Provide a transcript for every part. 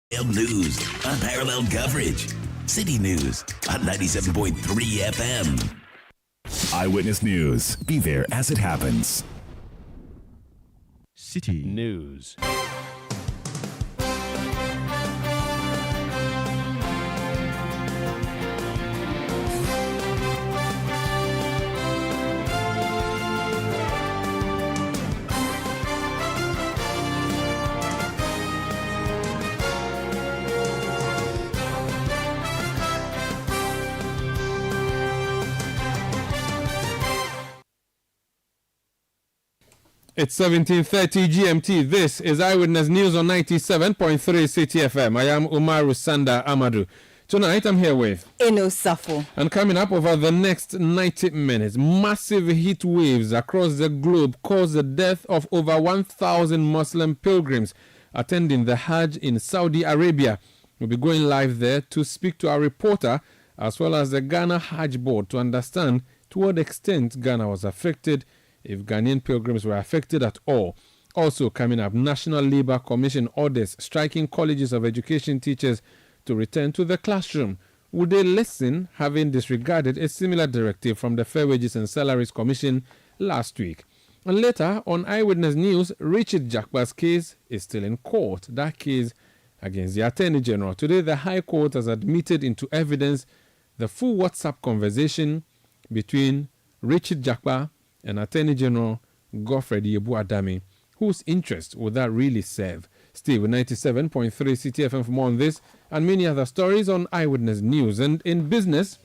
News, unparalleled coverage. City News on 97.3 FM. Eyewitness News. Be there as it happens. City News. It's 17:30 GMT. This is Eyewitness News on 97.3 Citi FM. I am Umaru Sanda Amadou. Tonight I'm here with Eno Safo. And coming up over the next 90 minutes, massive heat waves across the globe caused the death of over 1,000 Muslim pilgrims attending the Hajj in Saudi Arabia. We'll be going live there to speak to our reporter as well as the Ghana Hajj Board to understand to what extent Ghana was affected, if Ghanaian pilgrims were affected at all. Also coming up, National Labour Commission orders striking colleges of education teachers to return to the classroom. Would they listen, having disregarded a similar directive from the Fair Wages and Salaries Commission last week? And later, on Eyewitness News, Richard Jakba's case is still in court. That case against the Attorney General. Today, the High Court has admitted into evidence the full WhatsApp conversation between Richard Jakba and Attorney General Godfred Yebu-Adami. Whose interest would that really serve? Steve, 97.3 Citi FM for more on this and many other stories on Eyewitness News. And in business,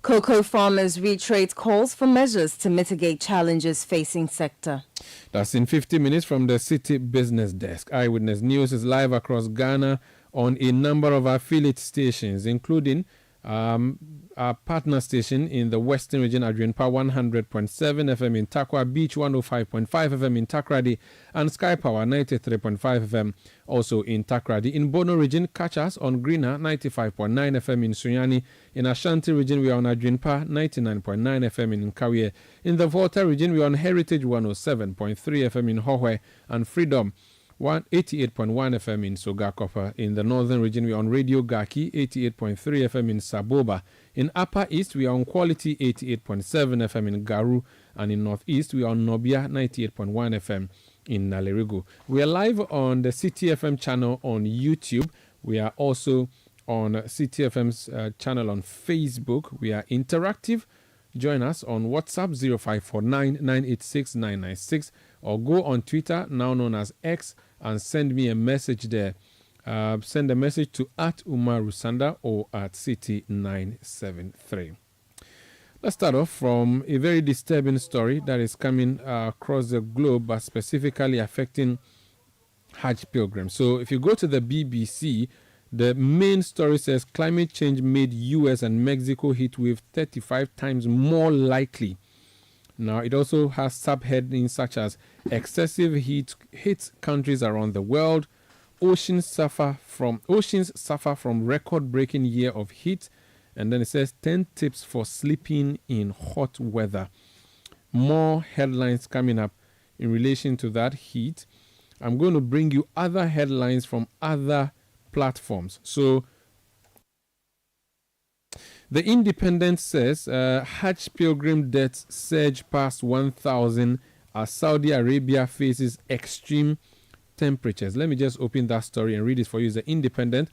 cocoa farmers reiterate calls for measures to mitigate challenges facing sector. That's in 50 minutes from the City Business Desk. Eyewitness News is live across Ghana on a number of affiliate stations, including our partner station in the Western Region, Adrianpa 100.7 FM in Takwa, Beach 105.5 FM in Takrady, and Sky Power 93.5 FM also in Takrady. In Bono Region, catch us on Greener 95.9 FM in Sunyani. In Ashanti Region, we are on Adrianpa 99.9 FM in Nkawie. In the Volta Region, we are on Heritage 107.3 FM in Hohwe and Freedom 88.1 FM in Sogakopa. In the Northern Region, we are on Radio Gaki 88.3 FM in Saboba. In Upper East, we are on Quality 88.7 FM in Garu. And in Northeast, we are on Nobia 98.1 FM in Nalerigo. We are live on the Citi FM channel on YouTube. We are also on Citi FM's channel on Facebook. We are interactive. Join us on WhatsApp 0549 986 996 or go on Twitter, now known as X, and send me a message there. Send a message to @Umarusanda or @City973. Let's start off from a very disturbing story that is coming across the globe, but specifically affecting Hajj pilgrims. So if you go to the BBC, the main story says climate change made US and Mexico heat wave 35 times more likely. Now, it also has subheadings such as excessive heat hits countries around the world, oceans suffer from record-breaking year of heat, and then it says 10 tips for sleeping in hot weather. More headlines coming up in relation to that heat. I'm going to bring you other headlines from other platforms. So, The Independent says Hajj pilgrim deaths surge past 1,000 as Saudi Arabia faces extreme temperatures. Let me just open that story and read it for you. It's The Independent.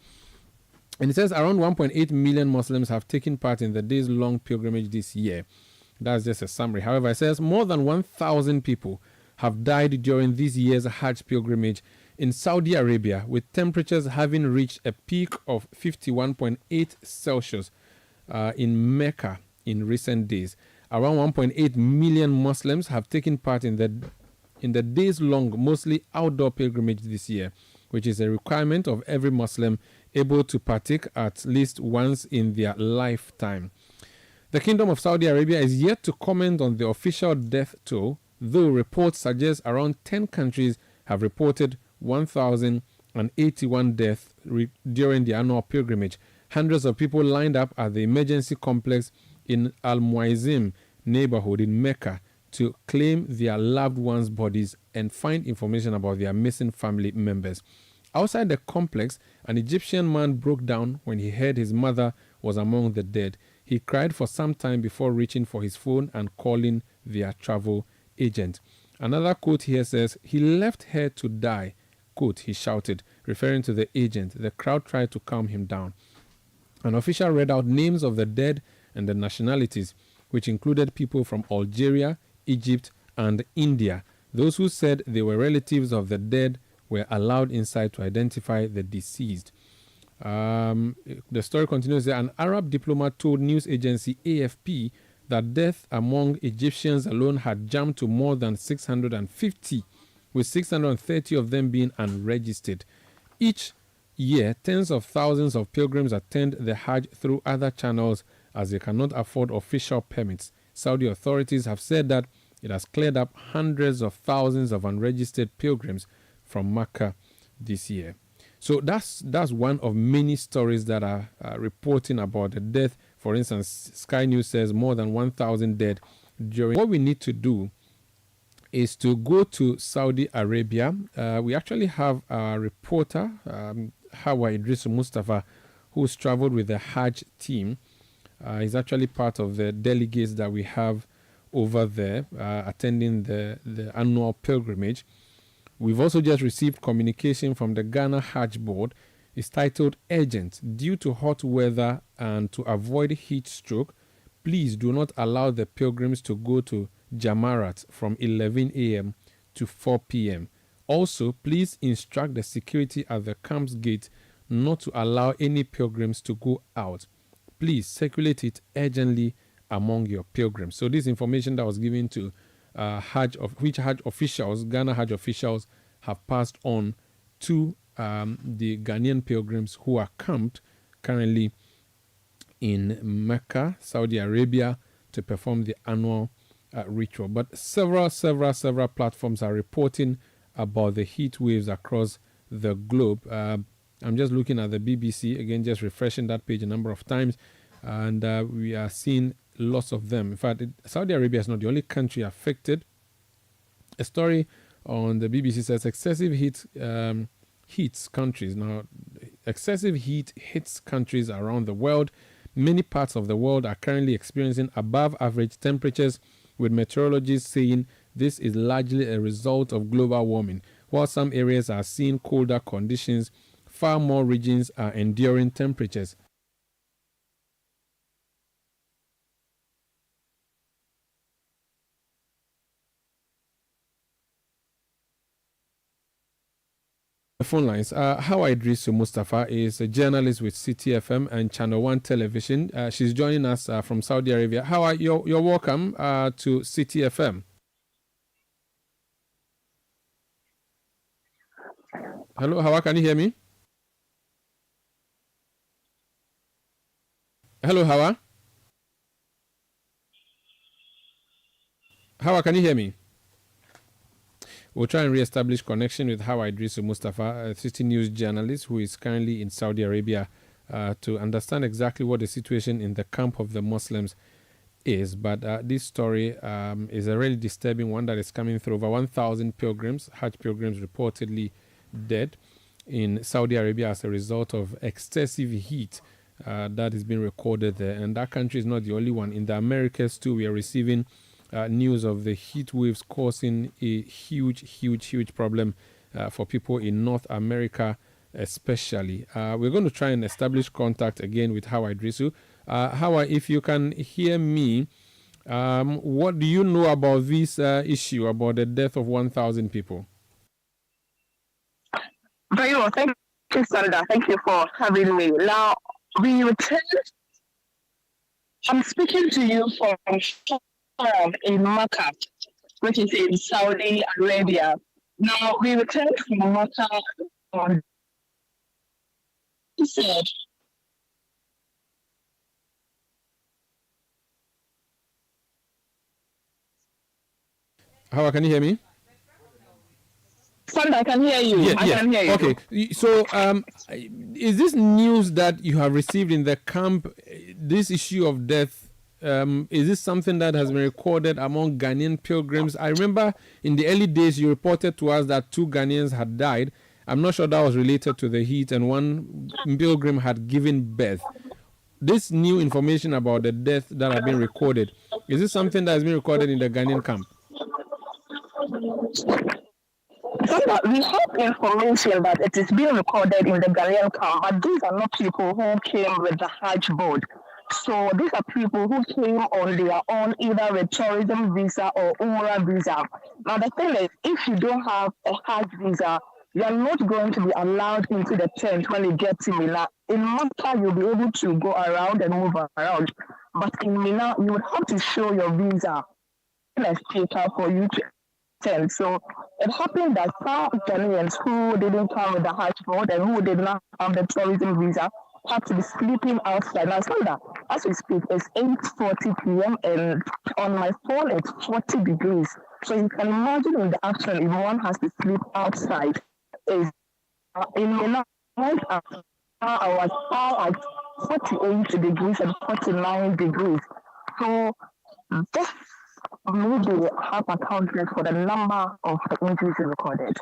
And it says around 1.8 million Muslims have taken part in the days-long pilgrimage this year. That's just a summary. However, it says more than 1,000 people have died during this year's Hajj pilgrimage in Saudi Arabia, with temperatures having reached a peak of 51.8 Celsius in Mecca in recent days. Around 1.8 million Muslims have taken part in the days-long, mostly outdoor pilgrimage this year, which is a requirement of every Muslim able to partake at least once in their lifetime. The Kingdom of Saudi Arabia is yet to comment on the official death toll, though reports suggest around 10 countries have reported 1,081 deaths during the annual pilgrimage. Hundreds of people lined up at the emergency complex in Al Muazzim neighborhood in Mecca to claim their loved ones' bodies and find information about their missing family members. Outside the complex, an Egyptian man broke down when he heard his mother was among the dead. He cried for some time before reaching for his phone and calling their travel agent. Another quote here says, "He left her to die," quote, he shouted, referring to the agent. The crowd tried to calm him down. An official read out names of the dead and the nationalities, which included people from Algeria, Egypt, and India. Those who said they were relatives of the dead were allowed inside to identify the deceased. The story continues there. An Arab diplomat told news agency AFP that death among Egyptians alone had jumped to more than 650, with 630 of them being unregistered. Each year, tens of thousands of pilgrims attend the Hajj through other channels as they cannot afford official permits. Saudi authorities have said that it has cleared up hundreds of thousands of unregistered pilgrims from Mecca this year. So that's one of many stories that are reporting about the death. For instance, Sky News says more than 1,000 dead during. What we need to do is to go to Saudi Arabia. We actually have a reporter, Hawa Idris Mustafa, who's traveled with the Hajj team. He's actually part of the delegates that we have over there attending the annual pilgrimage. We've also just received communication from the Ghana Hajj Board. It's titled Urgent. Due to hot weather and to avoid heat stroke, please do not allow the pilgrims to go to Jamarat from 11 a.m. to 4 p.m. Also, please instruct the security at the camp's gate not to allow any pilgrims to go out. Please circulate it urgently among your pilgrims. So this information that was given to Ghana Hajj officials have passed on to the Ghanaian pilgrims who are camped currently in Mecca, Saudi Arabia, to perform the annual ritual. But several platforms are reporting about the heat waves across the globe. I'm just looking at the BBC, again, just refreshing that page a number of times, and we are seeing lots of them. In fact, Saudi Arabia is not the only country affected. A story on the BBC says excessive heat hits countries. Now, excessive heat hits countries around the world. Many parts of the world are currently experiencing above average temperatures, with meteorologists saying this is largely a result of global warming. While some areas are seeing colder conditions, far more regions are enduring temperatures phone lines. Hawa Idris Mustafa is a journalist with Citi FM and Channel 1 Television. She's joining us from Saudi Arabia. Hawa, you're welcome to Citi FM. Hello, Hawa, can you hear me? Hello, Hawa. Hawa, can you hear me? We'll try and re-establish connection with Hawa Idris Mustafa, a Citi News journalist who is currently in Saudi Arabia, to understand exactly what the situation in the camp of the Muslims is. But this story is a really disturbing one that is coming through. Over 1,000 pilgrims, Hajj pilgrims, reportedly dead in Saudi Arabia as a result of excessive heat that is being recorded there. And that country is not the only one. In the Americas too, we are receiving news of the heat waves causing a huge problem for people in North America especially. We're going to try and establish contact again with Hawa Idrisu. Hawa, if you can hear me, what do you know about this issue, about the death of 1,000 people? Very well. Thank you, Sandra. Thank you for having me. Now, we return. I'm speaking to you from in Mecca, which is in Saudi Arabia. Now, we returned from Mecca on he said, How can you hear me? Sandra, I can hear you. Yeah, I can hear you. Okay. So, is this news that you have received in the camp, this issue of death, is this something that has been recorded among Ghanaian pilgrims? I remember in the early days you reported to us that 2 Ghanaians had died, I'm not sure that was related to the heat, and one pilgrim had given birth. This new information about the death that have been recorded, is this something that has been recorded in the Ghanaian camp? So that we have information that it is being recorded in the Ghanaian camp, but these are not people who came with the Hajj board. So these are people who came on their own, either with tourism visa or Umrah visa. Now the thing is, if you don't have a Hajj visa, you are not going to be allowed into the tent when you get to Mina. In Makkah, you'll be able to go around and move around. But in Mina, you would have to show your visa as paper for you to attend. So it happened that some Ghanaians who didn't come with the Hajj board and who did not have the tourism visa had to be sleeping outside. Now, Sandra, as we speak, it's 8:40 p.m. and on my phone it's 40 degrees. So you can imagine in the afternoon if one has to sleep outside. Is in Mina, I was far at 48 degrees and 49 degrees. So this maybe have accounted for the number of injuries recorded.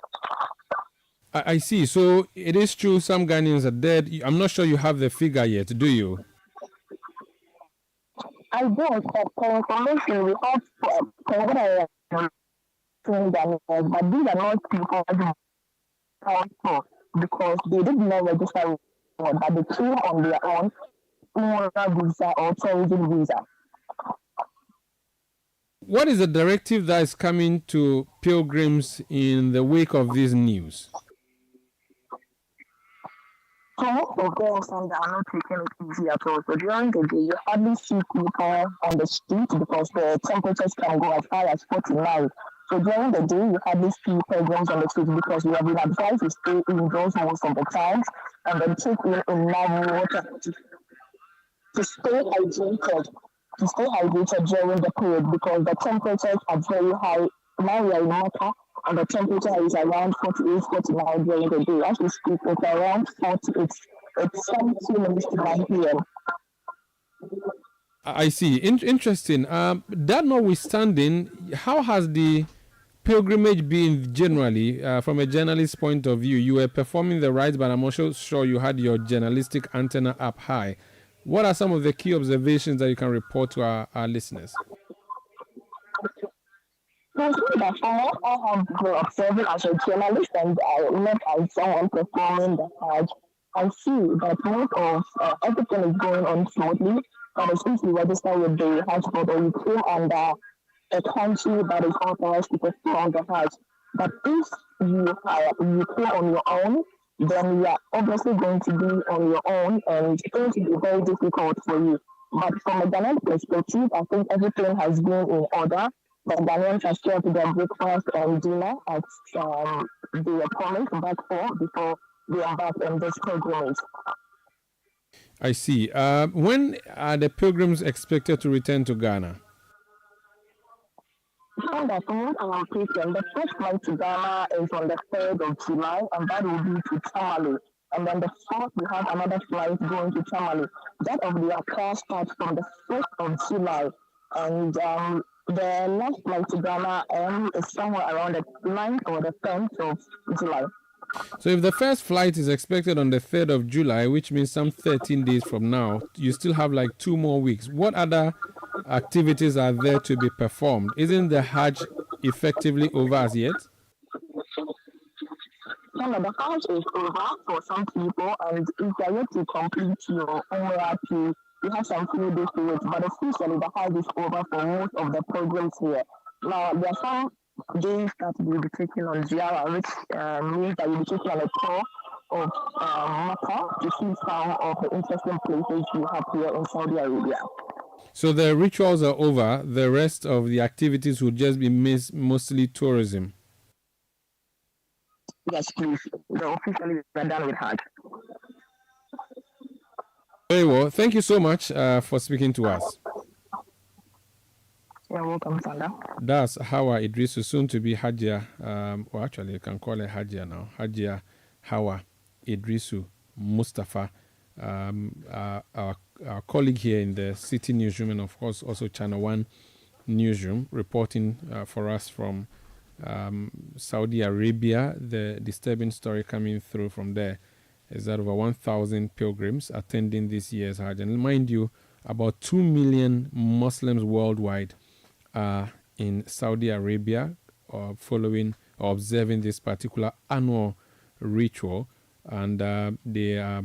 I see. So it is true some Ghanaians are dead. I'm not sure you have the figure yet, do you? I don't. For information, we have what I am saying that, but these are not people for because they did not register, but they came on their own Umrah visa or tourism visa. What is the directive that is coming to pilgrims in the wake of this news? So most of them are not taking it easy at all. So during the day, you hardly see people on the street because the temperatures can go as high as 49. So during the day, you hardly see pilgrims on the street because we have been advised to stay indoors most of the times and then take in enough water to stay hydrated. To stay hydrated during the period because the temperatures are very high. Now we are in Makkah and the temperature is around 48, 49 during the day. As we speak, it's around 40. It's 17 minutes to 9 p.m. I see. Interesting. That notwithstanding, how has the pilgrimage been generally from a journalist's point of view? You were performing the rites, but I'm also sure you had your journalistic antenna up high. What are some of the key observations that you can report to our listeners? So that from what I have been observing as a journalist and not as someone performing the Hajj, I see that most of everything is going on smoothly. But as if you register with the Hajj board or you came under a country that is authorized to perform the Hajj. But if you came on your own, then you are obviously going to be on your own and it's going to be very difficult for you. But from a Ghanaian perspective, I think everything has been in order. The Ghanaians are still to their breakfast and dinner at the promised back home before they embark on this pilgrimage. I see. When are the pilgrims expected to return to Ghana? So that from our patient, the first flight to Ghana is on the 3rd of July, and that will be to Tamale. And then the 4th, we have another flight going to Tamale. That of the Accra starts from the 1st of July. And the last flight to Ghana is somewhere around the 9th or the 10th of July. So if the first flight is expected on the 3rd of July, which means some 13 days from now, you still have like 2 more weeks. What other activities are there to be performed? Isn't the Hajj effectively over as yet? No, the Hajj is over for some people, and if you are yet to complete your Umrah, you have some few days to wait. But officially, the Hajj is over for most of the programs here. Now, there are some days that you'll be taking on Ziyarah, which means that you'll be taking on a tour of Makkah to see some of the interesting places you have here in Saudi Arabia. So the rituals are over. The rest of the activities will just be mostly tourism. Yes, please. Officially, we're done with Hajj. Very well. Thank you so much for speaking to us. You're welcome, Sanda. That's Hawa Idrisu, soon to be Hajia. Well, actually, you can call her Hajia now. Hajia Hawa Idrisu Mustafa, our colleague here in the City Newsroom, and of course also Channel 1 Newsroom, reporting for us from Saudi Arabia. The disturbing story coming through from there is that over 1,000 pilgrims attending this year's Hajj. And mind you, about 2 million Muslims worldwide are in Saudi Arabia following or observing this particular annual ritual. And they are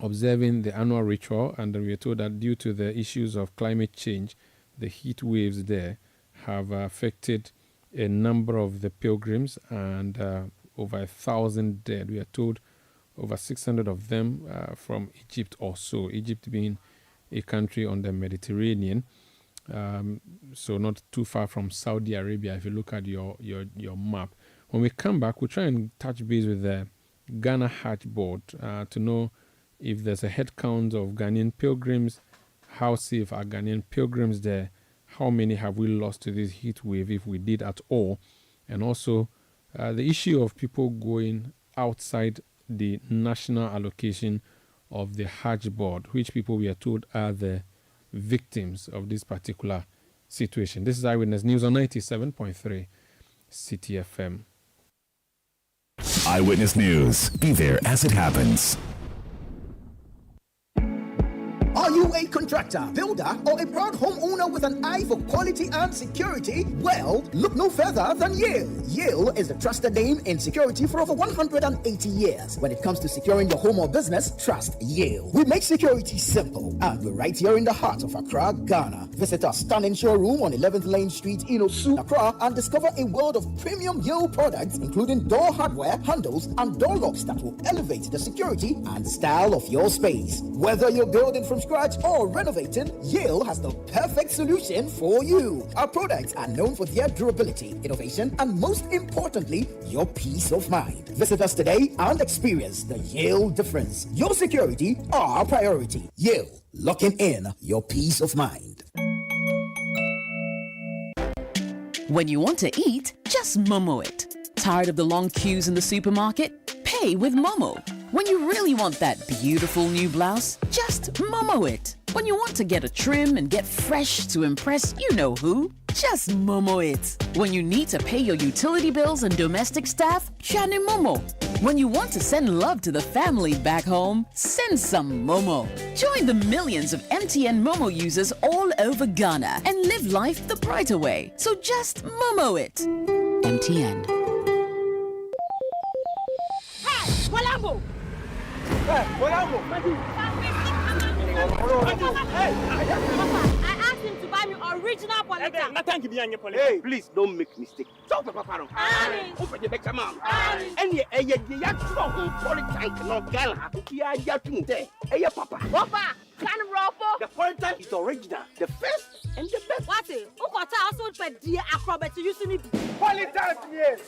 observing the annual ritual, and we are told that due to the issues of climate change, the heat waves there have affected a number of the pilgrims, and over 1,000 dead. We are told over 600 of them from Egypt or so, Egypt being a country on the Mediterranean, so not too far from Saudi Arabia if you look at your map. When we come back, we'll try and touch base with the Ghana Hajj Board to know if there's a head count of Ghanaian pilgrims, how safe are Ghanaian pilgrims there, how many have we lost to this heat wave, if we did at all, and also the issue of people going outside the national allocation of the Hajj Board, which people we are told are the victims of this particular situation. This is Eyewitness News on 97.3 Citi FM. Eyewitness News. Be there as it happens. Are you a contractor, builder, or a proud homeowner with an eye for quality and security? Well, look no further than Yale. Yale is the trusted name in security for over 180 years. When it comes to securing your home or business, trust Yale. We make security simple, and we're right here in the heart of Accra, Ghana. Visit our stunning showroom on 11th Lane Street, Inosu, Accra, and discover a world of premium Yale products, including door hardware, handles, and door locks that will elevate the security and style of your space. Whether you're building from scratch or renovating, Yale has the perfect solution for you. Our products are known for their durability, innovation, and most importantly, your peace of mind. Visit us today and experience the Yale difference. Your security, our priority. Yale, locking in your peace of mind. When you want to eat, just Momo it. Tired of the long queues in the supermarket? Pay with Momo. When you really want that beautiful new blouse, just Momo it. When you want to get a trim and get fresh to impress you know who, just Momo it. When you need to pay your utility bills and domestic staff, Shani Momo. When you want to send love to the family back home, send some Momo. Join the millions of MTN Momo users all over Ghana and live life the brighter way. So just Momo it. MTN. Hey, Walambo! Hey, Walambo! Hey, I asked him to buy me original Polita. Hey, please don't make mistake. Talk to Papa. Open the come on. And you Polita no Ghana. Hey, Papa. Papa, can Rofo? The Polita is original, the first and the best. What is? Ukota also put the acrobat to use me. Polita, yes.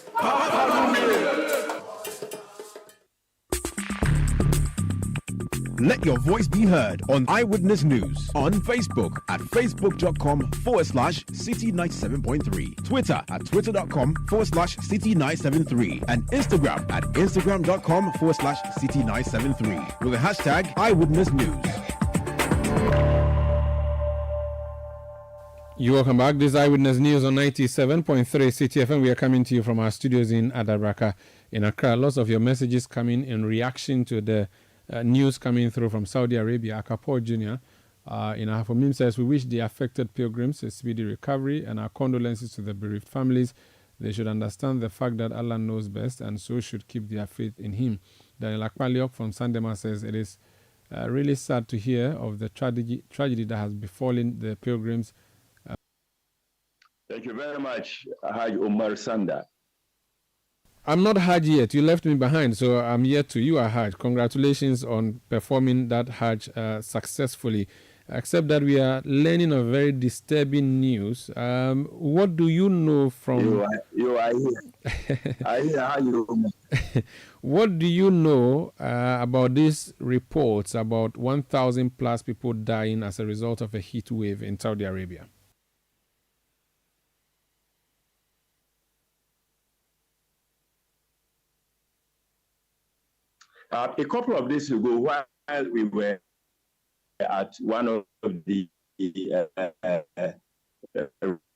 Let your voice be heard on Eyewitness News on Facebook at facebook.com/Citi97.3, Twitter at twitter.com/Citi973, and Instagram at instagram.com/Citi973 with the hashtag Eyewitness News. You welcome back. This is Eyewitness News on 97.3 Citi FM. We are coming to you from our studios in Adabraka in Accra. Lots of your messages coming in reaction to the news coming through from Saudi Arabia. Akapo Jr. in our home says, we wish the affected pilgrims a speedy recovery and our condolences to the bereaved families. They should understand the fact that Allah knows best and so should keep their faith in Him. Daniel Akpaliok from Sandema says, it is really sad to hear of the tragedy that has befallen the pilgrims. Thank you very much, Haj Omar Sanda. I'm not Hajj yet. You left me behind, so I'm yet to. You are Hajj. Congratulations on performing that Hajj successfully. Except that we are learning of very disturbing news. What do you know from... You are here. I hear how you... What do you know about these reports about 1,000 plus people dying as a result of a heat wave in Saudi Arabia? A couple of days ago, while we were at one of the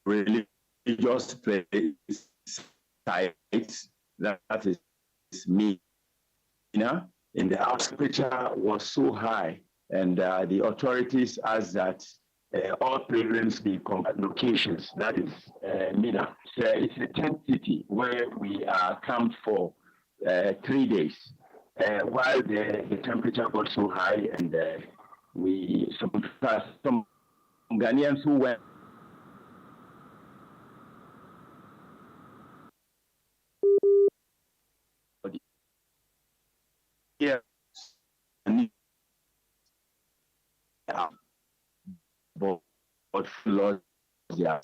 religious places sites, that is Mina, and the temperature was so high, and the authorities asked that all pilgrims be locations, that is Mina. So it's a tent city where we are camped for 3 days, while the temperature got so high, and some Ghanaians who went here but lost their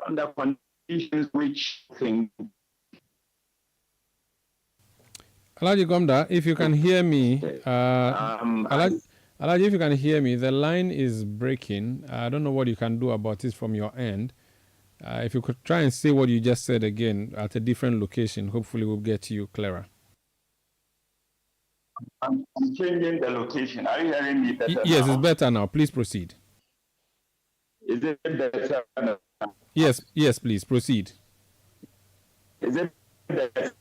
under conditions which think. Alaji Gomda, if you can hear me, Alaji, if you can hear me, the line is breaking. I don't know what you can do about this from your end. If you could try and say what you just said again at a different location, hopefully we'll get you clearer. I'm changing the location. Are you hearing me better Yes, now? it's better now. Please proceed. Is it better now? Yes, please proceed. Is it better?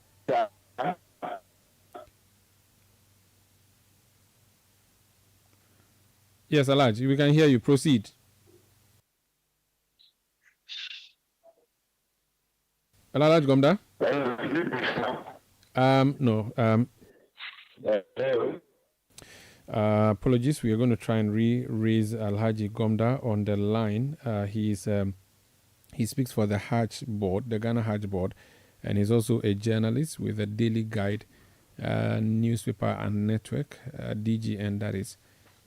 Yes, Alaji, we can hear you. Proceed. Alaji Gomda? No. Apologies, we are going to try and raise Alhaji Gomda on the line. He speaks for the Hajj Board, the Ghana Hajj Board, and he's also a journalist with the Daily Guide newspaper and network, DGN that is.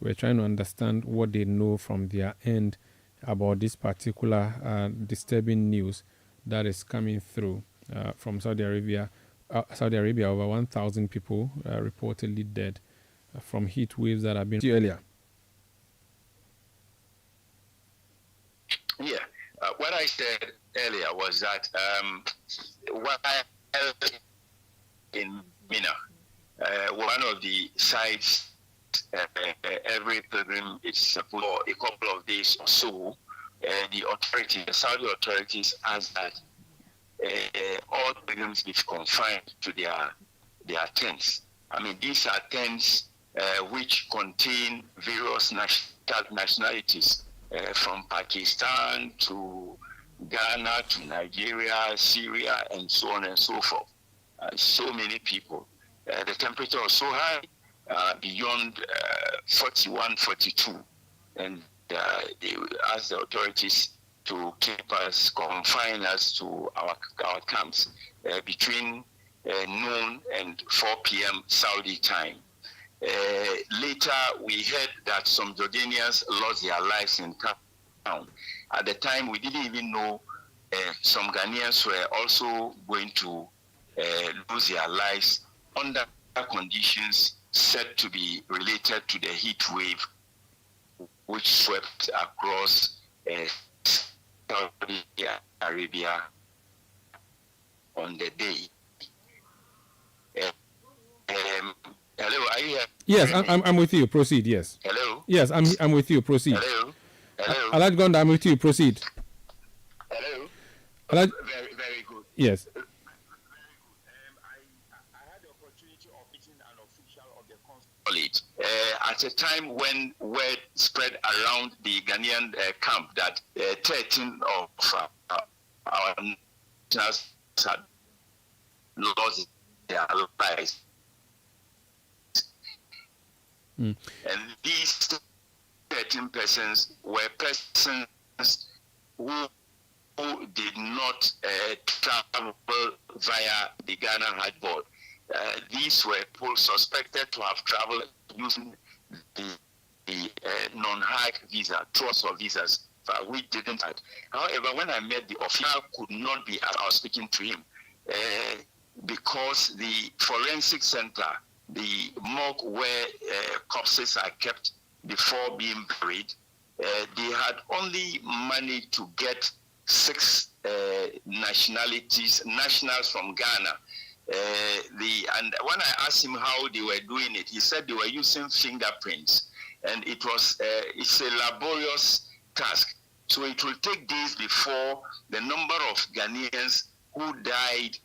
We're trying to understand what they know from their end about this particular disturbing news that is coming through from Saudi Arabia. Over 1,000 people reportedly dead from heat waves that have been earlier. Yeah, what I said earlier was that while in Mina, one of the sites every pilgrim is for a couple of days or so, the Saudi authorities asked that all pilgrims be confined to their tents. I mean, these are tents which contain various nationalities, from Pakistan to Ghana to Nigeria, Syria, and so on and so forth. So many people. The temperature was so high, beyond 41, 42. And they asked the authorities to confine us to our camps between noon and 4 p.m. Saudi time. Later, we heard that some Jordanians lost their lives in town. At the time, we didn't even know some Ghanaians were also going to lose their lives under conditions said to be related to the heat wave which swept across Saudi Arabia on the day. Hello, are you here? Yes, I'm with you. Proceed. Yes. Hello. Yes, I'm with you. Proceed. Hello. Hello. Alhaji Gonda, I'm with you. Proceed. Hello. Alhaji. Very good. Yes. Very good. I had the opportunity of meeting an official of the consulate at a time when word spread around the Ghanaian camp that 13 of our nationals had lost their lives. And these 13 persons were persons who did not travel via the Ghana Hajj Board. These were people suspected to have traveled using the non-Hajj visa, trust of visas, we didn't have. However, when I met the official, could not be as I was speaking to him, because the forensic center, the morgue where corpses are kept before being buried, they had only managed to get 6 nationals from Ghana. And when I asked him how they were doing it, he said they were using fingerprints, and it's a laborious task. So it will take days before the number of Ghanaians who died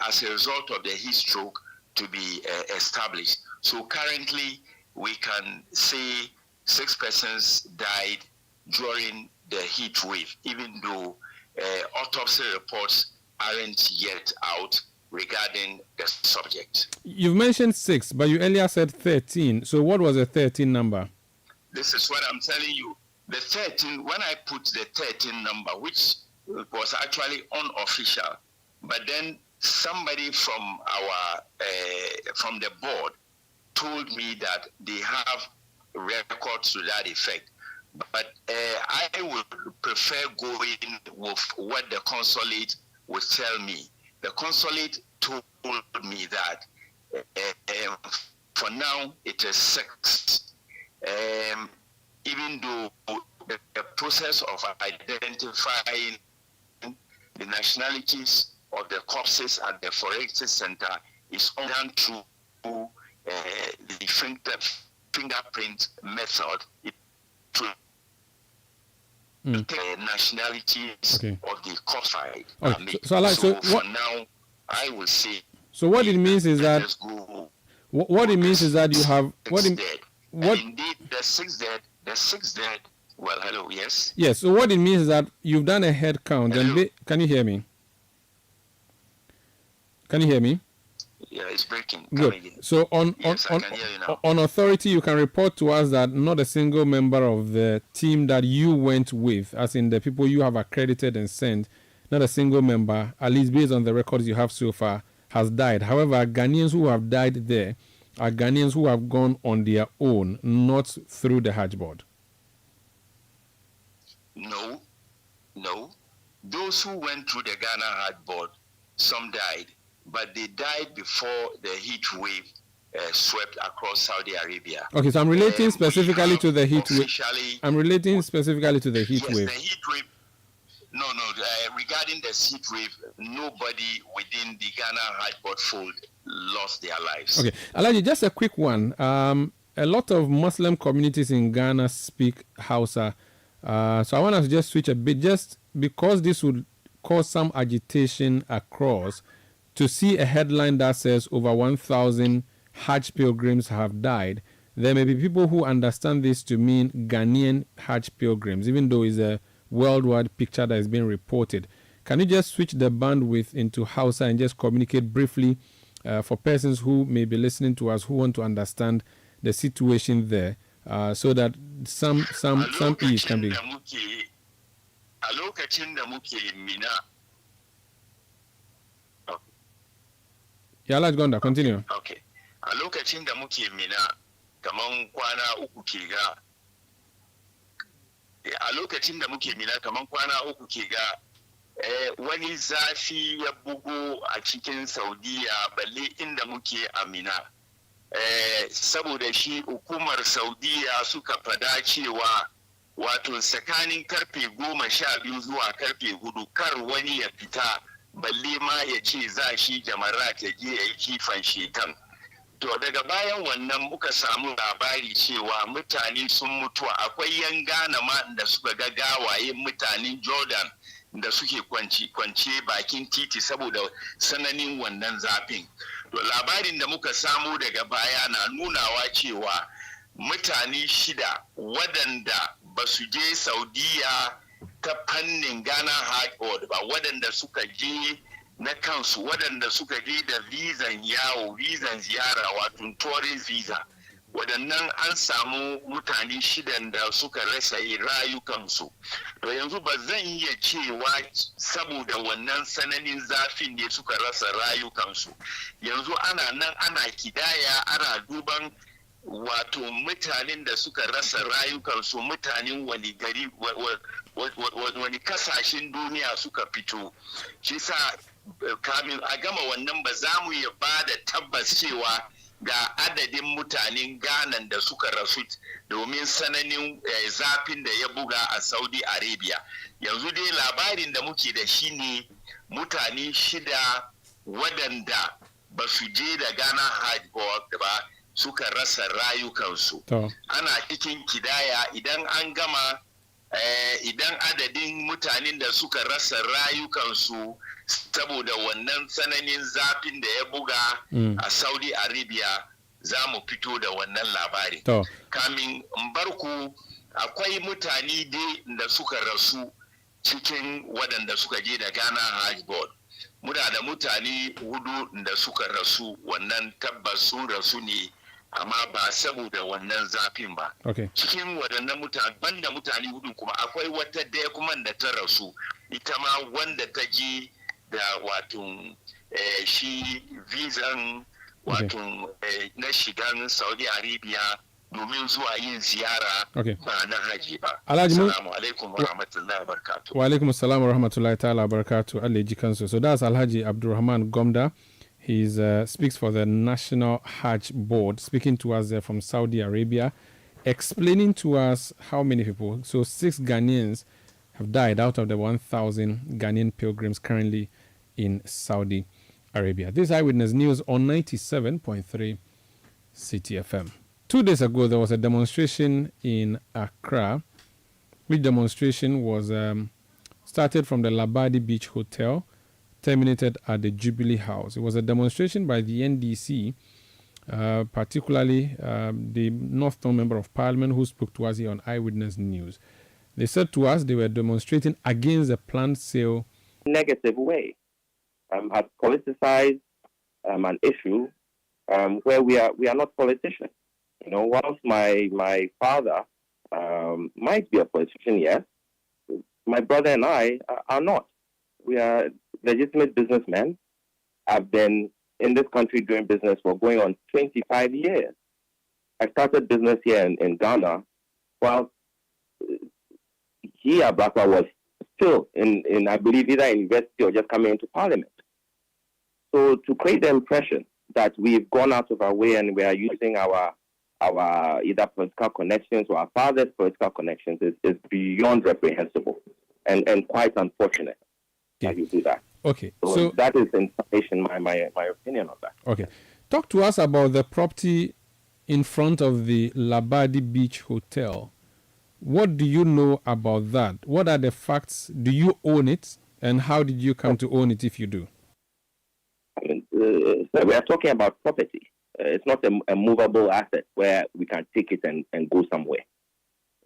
as a result of the heat stroke to be established. So currently, we can say 6 persons died during the heat wave, even though autopsy reports aren't yet out regarding the subject. You've mentioned 6, but you earlier said 13. So what was the 13 number? This is what I'm telling you. The 13, when I put the 13 number, which was actually unofficial, but then somebody from from the board told me that they have records to that effect. But I would prefer going with what the consulate would tell me. The consulate told me that for now it is 6. Even though the process of identifying the nationalities of the corpses at the forensic center is done through the fingerprint method. Nationalities of the corpse. Okay. So for now, I will say. So what it means is that what it means is that you have indeed the 6 dead. The 6 dead. Well, hello. Yes. Yes. So what it means is that you've done a head count. And can you hear me? Can you hear me? Yeah, it's breaking. Good. So on authority, you can report to us that not a single member of the team that you went with, as in the people you have accredited and sent, not a single member, at least based on the records you have so far, has died. However, Ghanaians who have died there are Ghanaians who have gone on their own, not through the Hajj board. No. Those who went through the Ghana Hajj board, some died, but they died before the heat wave swept across Saudi Arabia. Okay, so I'm relating specifically to the heat wave. I'm relating specifically to the heat wave. The heat wave. No. Regarding the heat wave, nobody within the Ghana Hajj board fold lost their lives. Okay, Alaji, just a quick one. A lot of Muslim communities in Ghana speak Hausa. So I want to just switch a bit, just because this would cause some agitation across, to see a headline that says over 1,000 Hajj pilgrims have died. There may be people who understand this to mean Ghanaian Hajj pilgrims, even though it's a worldwide picture that is being reported. Can you just switch the bandwidth into Hausa and just communicate briefly for persons who may be listening to us who want to understand the situation there, so that some ease can be. Yeah, let's go on. Continue. Okay. A lokacin da muke mina kaman kwana uku ke ga. A lokacin da muke mina kaman kwana uku ke ga, wani zafi ya bugo a cikin Saudiya balle inda muke a Mina. Saboda shi hukumar Saudiya suka fada cewa wato tsakanin karfe 12 zuwa karfe 4 kar wani ya fita balle ma ya ce za shi jamara ta je ya yi kifan shekan. To daga bayan wannan muka samu labari cewa mutane sun mutu, akwai yan Ghana ma da suka ga gawayen mutanen Jordan da suke kwance bakin titi saboda sananin wannan zafin. To labarin da muka samu daga baya na nunawa cewa mutane 6 waɗanda ba su je Saudiya ta fannin Ghana Hajj Board ba, waɗanda suka je na kansu, waɗanda suka je da vizan yawo, vizan ziyara, wato tourist visa, waɗannan an samu mutane 6 da suka rasa rayukansu. To yanzu ba zan iya cewa saboda wannan sananin zafin ne suka rasa rayukansu. Yanzu ana nan ana kidaya, ana duban wato mutanen da suka rasa rayukansu, mutanen wani gari, wani kasashen duniya suka fito. Shi sa kamin a gama wannan ba za mu iya ba da tabbas cewa ga adadin mutanen Ghana da suka rasu domin sananin zafin da ya buga a Saudi Arabia. Yanzu dai labarin da muke da shi ne mutane 6 waɗanda ba su je da Ghana Hajj Board ba suka rasa rayukansu. Ana cikin kidaya, idan an gama idan adadin mutanen da suka rasa rayukansu saboda wannan tsananin zafin da ya buga a Saudi Arabia za mu fito da wannan labari. Kamin barku akwai mutane dai da suka rasu cikin waɗanda suka je da Ghana Hajj Board. Muna da mutane 4 da suka rasu, wannan tabbas sun rasu ne amma ba saboda wannan zafin ba. Cikin waɗannan mutane, banda mutane 4 kuma akwai wata daya kuma da ta rasu, ita ma wanda ta je da wato shi vizan wato na shigan Saudi Arabia domin zuwa yin ziyara ba na haji ba. Assalamu alaikum wa rahmatullahi wa barakatuh. Wa alaikum assalam wa rahmatullahi ta'ala wa barakatuh. Alhaji Kansu. So that's Alhaji Abdurrahman Gomda. He speaks for the National Hajj Board, speaking to us from Saudi Arabia, explaining to us how many people. So 6 Ghanaians have died out of the 1,000 Ghanaian pilgrims currently in Saudi Arabia. This Eyewitness News on 97.3 Citi FM. 2 days ago, there was a demonstration in Accra, which demonstration was started from the Labadi Beach Hotel, terminated at the Jubilee House. It was a demonstration by the NDC, particularly the Northern Member of Parliament who spoke to us here on Eyewitness News. They said to us they were demonstrating against the planned sale. Negative way, has politicized an issue where we are not politicians. You know, whilst my father might be a politician, yes, my brother and I are not. We are legitimate businessmen. I've been in this country doing business for going on 25 years. I started business here in Ghana while he, Abraka, was still in I believe, either university or just coming into parliament. So to create the impression that we've gone out of our way and we are using our either political connections or our father's political connections is beyond reprehensible and quite unfortunate that you do that. Okay. So that is in summation my opinion on that. Okay. Talk to us about the property in front of the Labadi Beach Hotel. What do you know about that? What are the facts? Do you own it? And how did you come to own it if you do? I mean, so we are talking about property. It's not a movable asset where we can take it and go somewhere.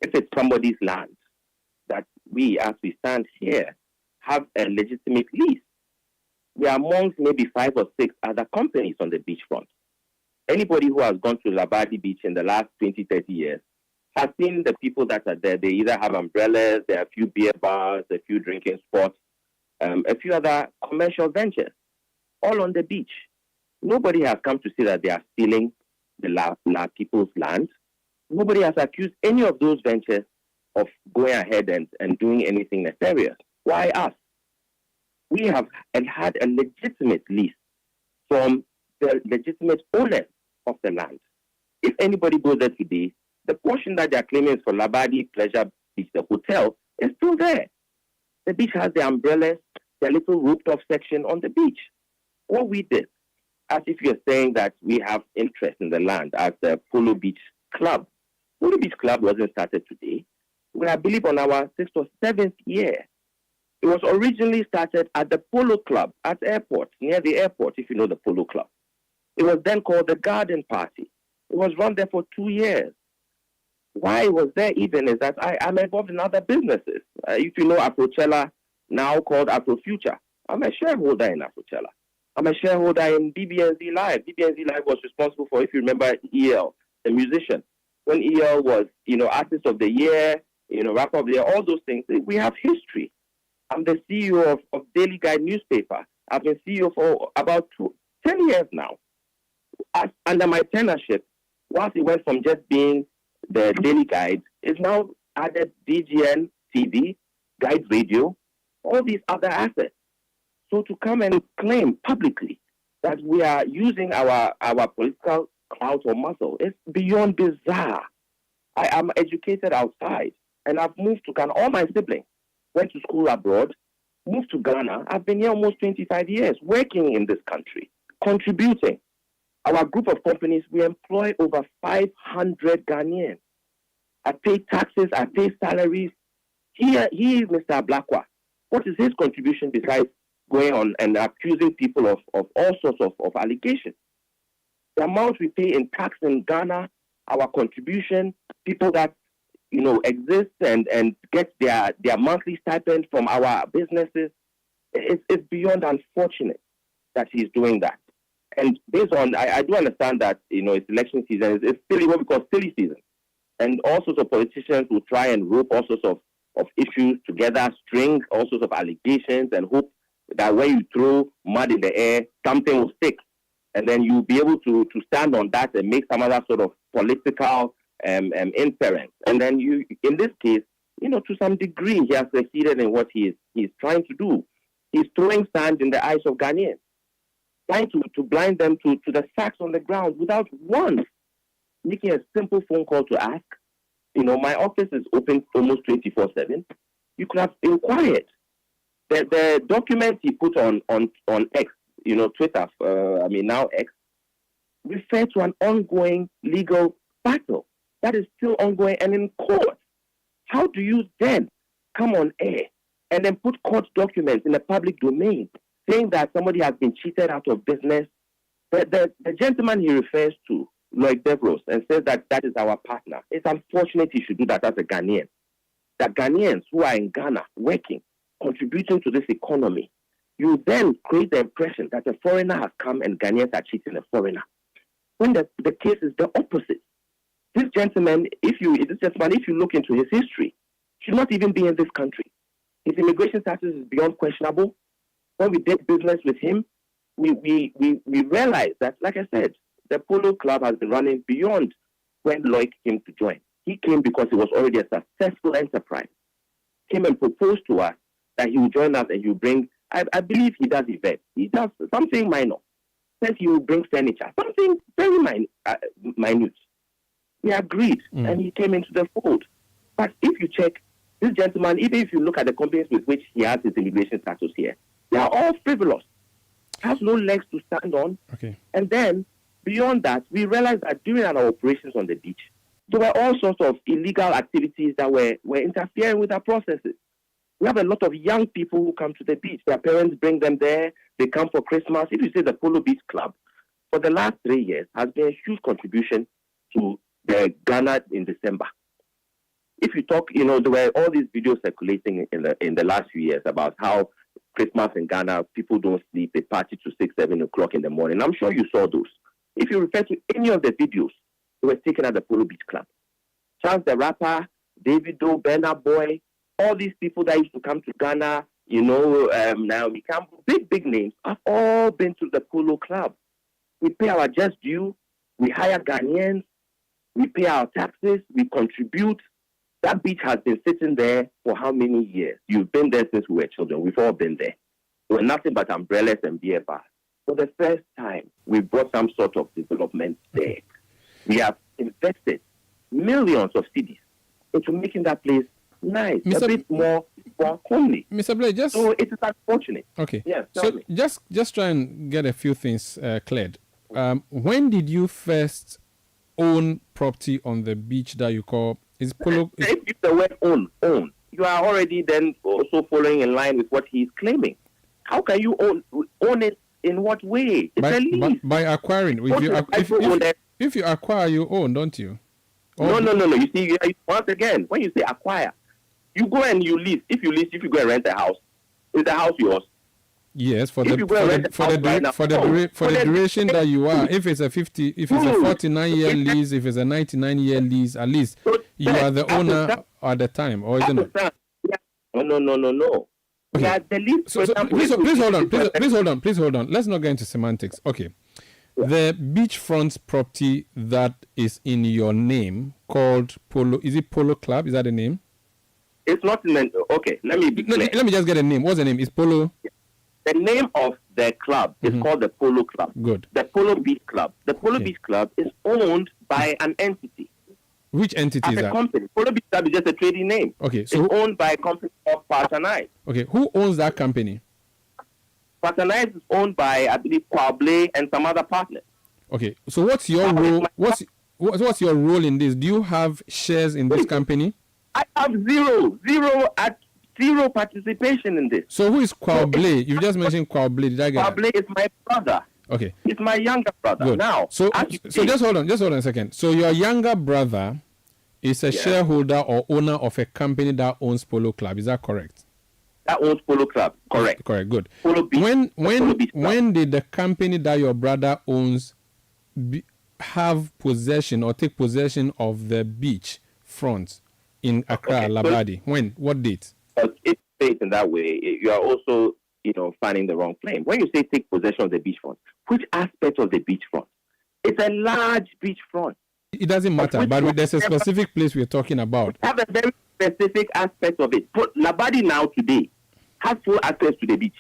If it's somebody's land that we, as we stand here, have a legitimate lease, we are amongst maybe 5 or 6 other companies on the beachfront. Anybody who has gone to Labadi Beach in the last 20, 30 years has seen the people that are there. They either have umbrellas, there are a few beer bars, a few drinking spots, a few other commercial ventures, all on the beach. Nobody has come to say that they are stealing the people's land. Nobody has accused any of those ventures of going ahead and doing anything nefarious. Why us? We have had a legitimate lease from the legitimate owners of the land. If anybody goes there today, the portion that they are claiming is for Labadi Pleasure Beach, the hotel, is still there. The beach has the umbrellas, the little rooftop section on the beach. What we did, as if you're saying that we have interest in the land as the Polo Beach Club. Polo Beach Club wasn't started today. We, I believe, on our 6th or 7th year. It was originally started at the Polo Club at airport, near the airport, if you know the Polo Club. It was then called the Garden Party. It was run there for 2 years. Why it was there even is that I'm involved in other businesses. If you know Afrochella, now called Afrofuture, I'm a shareholder in Afrochella. I'm a shareholder in BBNZ Live. BBNZ Live was responsible for, if you remember, EL, the musician. When EL was, Artist of the Year, Rapper of the Year, all those things, we have history. I'm the CEO of Daily Guide newspaper. I've been CEO for about 10 years now. Under my tenureship, whilst it went from just being the Daily Guide, it's now added DGN TV, Guide Radio, all these other assets. So to come and claim publicly that we are using our political clout or muscle is beyond bizarre. I am educated outside, and I've moved to Ghana. All my siblings went to school abroad, moved to Ghana. I've been here almost 25 years, working in this country, contributing. Our group of companies, we employ over 500 Ghanaians. I pay taxes, I pay salaries. He, Mr. Blakwa, what is his contribution besides going on and accusing people of all sorts of allegations? The amount we pay in tax in Ghana, our contribution, people that exist and get their monthly stipend from our businesses, it's beyond unfortunate that he's doing that. And based on, I do understand that it's election season, it's still what we call silly season, and all sorts of politicians will try and rope all sorts of issues together, string all sorts of allegations, and hope that when you throw mud in the air, something will stick. And then you'll be able to stand on that and make some other sort of political inference. And then you, in this case, to some degree, he has succeeded in what he's trying to do. He's throwing sand in the eyes of Ghanaians, trying to blind them to the facts on the ground without once making a simple phone call to ask. My office is open almost 24/7. You could have inquired. The documents he put on X, Twitter, now X, refer to an ongoing legal battle that is still ongoing and in court. How do you then come on air and then put court documents in the public domain saying that somebody has been cheated out of business? The gentleman he refers to, Lloyd Devros, and says that is our partner. It's unfortunate he should do that as a Ghanaian. That Ghanaians who are in Ghana working, contributing to this economy, you then create the impression that a foreigner has come and Ghanaians are cheating a foreigner. When the case is the opposite. This gentleman, if you look into his history, should not even be in this country. His immigration status is beyond questionable. When we did business with him, we realized that, like I said, the Polo Club has been running beyond when Lloyd came to join. He came because it was already a successful enterprise. Came and proposed to us that he will join us and he will bring, I believe he does events. He does something minor. Says he will bring furniture, something very minute. We agreed and he came into the fold. But if you check, this gentleman, even if you look at the companies with which he has his immigration status here, they are all frivolous. Has no legs to stand on. Okay. And then, beyond that, we realized that during our operations on the beach, there were all sorts of illegal activities that were interfering with our processes. We have a lot of young people who come to the beach. Their parents bring them there. They come for Christmas. If you say the Polo Beach Club, for the last 3 years, has been a huge contribution to the Ghana in December. If you talk, there were all these videos circulating in the last few years about how Christmas in Ghana, people don't sleep, they party to 6, 7 o'clock in the morning. I'm sure you saw those. If you refer to any of the videos, they were taken at the Polo Beach Club. Chance the Rapper, Davido, Burna Boy, all these people that used to come to Ghana, Naomi Campbell, big names, have all been to the Polo Club. We pay our just due, we hire Ghanaians, we pay our taxes, we contribute. That beach has been sitting there for how many years? You've been there since we were children. We've all been there. There were nothing but umbrellas and beer bars. For the first time, we brought some sort of development there. We have invested millions of cedis into making that place nice, a bit more homely. Mr. Blake, so it is unfortunate. Okay. Yes, so just try and get a few things cleared. When did you first own property on the beach that you call is Polo? If you use the word own, you are already then also following in line with what he's claiming. How can you own it? In what way? It's a lease. By acquiring. If you acquire, you own, don't you? No. You see, once again, when you say acquire, you go and you lease. If you go and rent a house, is the house yours? Yes, for the duration that you are. If it's a 49-year lease, if it's a 99-year lease, at least you are the owner at the time, or isn't it? No. Okay. Please hold on. Let's not get into semantics. Okay. The beachfront property that is in your name called Polo, is it Polo Club? Is that the name? It's not in the, okay, let me be clear. Let me just get a name. What's the name? Is Polo? The name of the club is called the Polo Club. Good. The Polo Beach Club. The Polo Beach Club is owned by an entity. Which entity is that? A company. Polo Beach Club is just a trading name. Okay, so it's owned by a company called Partenize. Okay, who owns that company? Partenize is owned by, I believe, Kwable and some other partners. Okay, so what's your role? What's your role in this? Do you have shares in this company? I have zero participation in this. So who is Kwable? You just mentioned Kwable. Did I get Kwable is my brother. Okay. He's my younger brother. Good. Now, so just hold on a second. So your younger brother is a shareholder or owner of a company that owns Polo Club. Is that correct? That owns Polo Club. Correct. Correct. Good. Polo Beach, when did the company that your brother owns have possession or take possession of the beach front in Accra, Labadi? When? What date? If you say it in that way, you are also, finding the wrong claim. When you say take possession of the beachfront, which aspect of the beachfront? It's a large beachfront. It doesn't matter, but there's a specific place we're talking about. We have a very specific aspect of it. But Labadi now today has full access to the beach.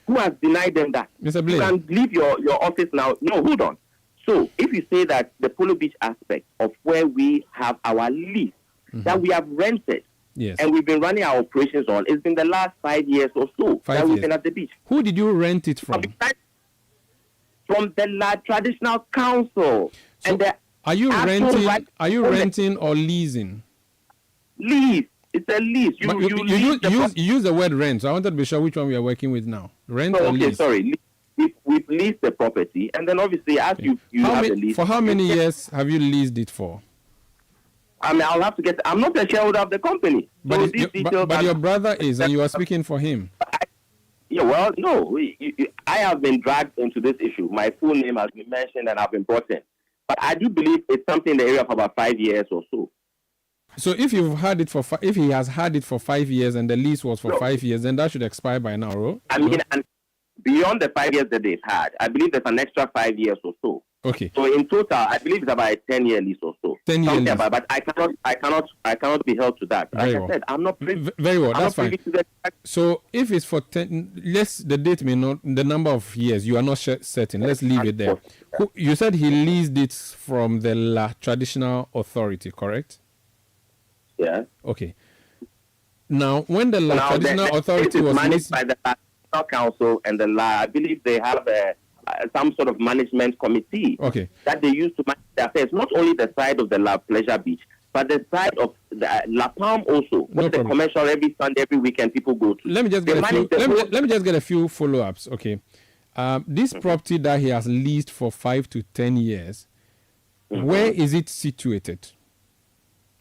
Who has denied them that? Mr. Blaine. You can leave your office now. No, hold on. So if you say that the Polo Beach aspect of where we have our lease that we have rented, yes, and we've been running our operations on, it's been the last 5 years or so that we've been at the beach. Who did you rent it from? From the traditional council. So and are you renting or leasing? Lease. It's a lease. You use the word rent, so I wanted to be sure which one we are working with now. Rent or lease? Sorry. We've leased the property, and then obviously as you have the lease. For how many years have you leased it for? I mean, I'll have to I'm not a shareholder of the company. But your brother is, and you are speaking for him. No. I have been dragged into this issue. My full name has been mentioned, and I've been brought in. But I do believe it's something in the area of about 5 years or so. So if you've had it if he has had it for 5 years and the lease was for 5 years, then that should expire by now, right? I mean, and beyond the 5 years that they've had, I believe there's an extra 5 years or so. Okay. So in total, I believe it's about a 10-year lease or so. 10-year lease. But I cannot be held to that. Like I said, I'm not privy. Very well, that's fine. So if it's for 10, the date may not, the number of years, you are not certain. Let's leave it there. You said he leased it from the traditional authority, correct? Yeah. Okay. Now, when the traditional authority was managed by the traditional council and I believe they have some sort of management committee that they use to manage the affairs, not only the side of the La Pleasure Beach, but the side of the La Palm also, the commercial every Sunday, every weekend people go to. Let me just get a few follow-ups. Okay. This property that he has leased for 5 to 10 years, where is it situated?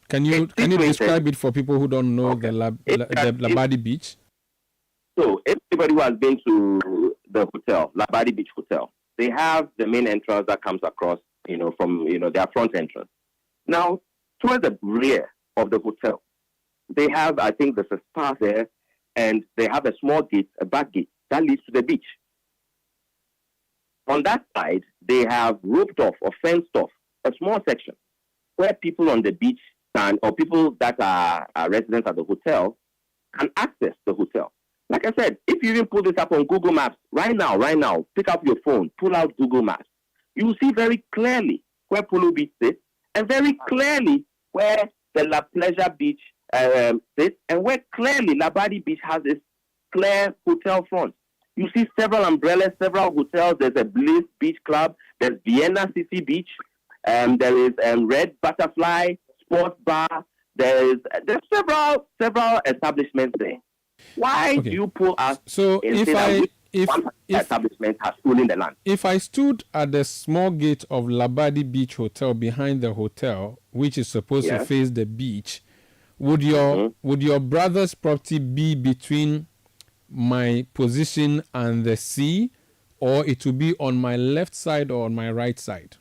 Can you describe it for people who don't know the Labadi Beach? So everybody who has been to the hotel, Labadi Beach Hotel, they have the main entrance that comes across, from their front entrance. Now, towards the rear of the hotel, they have, I think there's a spa there, and they have a small gate, a back gate, that leads to the beach. On that side, they have roped off or fenced off a small section where people on the beach or people that are residents at the hotel can access the hotel. Like I said, if you even pull this up on Google Maps right now, pick up your phone, pull out Google Maps, you will see very clearly where Polo Beach sits and very clearly where the La Pleasure Beach sits and where clearly Labadi Beach has its clear hotel front. You see several umbrellas, several hotels. There's a Bliss Beach Club. There's Vienna City Beach. There is Red Butterfly Sports Bar. There's several establishments there. Why do you pull us? So if establishment has stolen the land? If I stood at the small gate of Labadi Beach Hotel behind the hotel, which is supposed to face the beach, would your brother's property be between my position and the sea, or it will be on my left side or on my right side?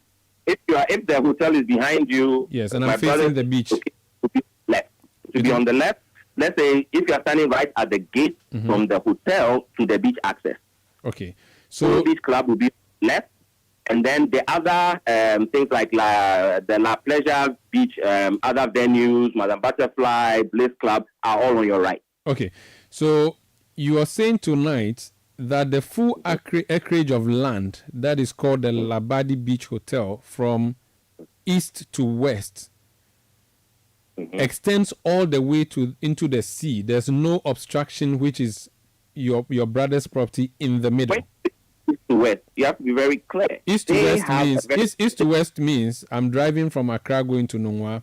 If the hotel is behind you, yes, and I'm facing the beach, to be on the left. Let's say if you are standing right at the gate from the hotel to the beach access. Okay. So the beach club will be left, and then the other things like the La Pleasure Beach, other venues, Madame Butterfly, Bliss Club are all on your right. Okay. So you are saying tonight that the full acreage of land that is called the Labadi Beach Hotel from east to west extends all the way into the sea. There's no obstruction, which is your brother's property in the middle. East to west, you have to be very clear. East to west means I'm driving from Accra going to Nungwa.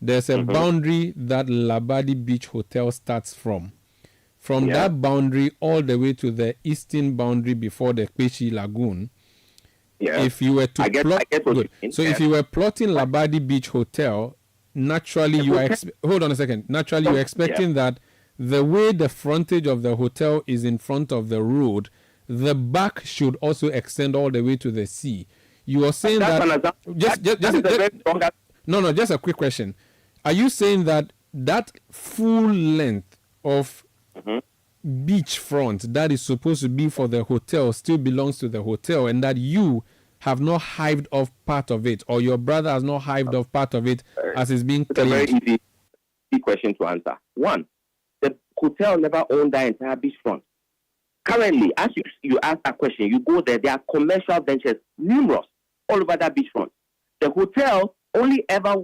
there's a boundary that Labadi Beach Hotel starts from. From that boundary all the way to the eastern boundary before the Kweshi Lagoon. Yeah. If you were to I get what you mean. So if you were plotting Labadi Beach Hotel, naturally you are hold on a second. Naturally you're expecting that the way the frontage of the hotel is in front of the road, the back should also extend all the way to the sea. You are saying just a quick question. Are you saying that full length of beach front that is supposed to be for the hotel still belongs to the hotel, and that you have not hived off part of it, or your brother has not hived off part of it as is being claimed? It's a very easy question to answer. One, the hotel never owned that entire beachfront. Currently, as you ask that question, you go there are commercial ventures, numerous, all over that beachfront. The hotel only ever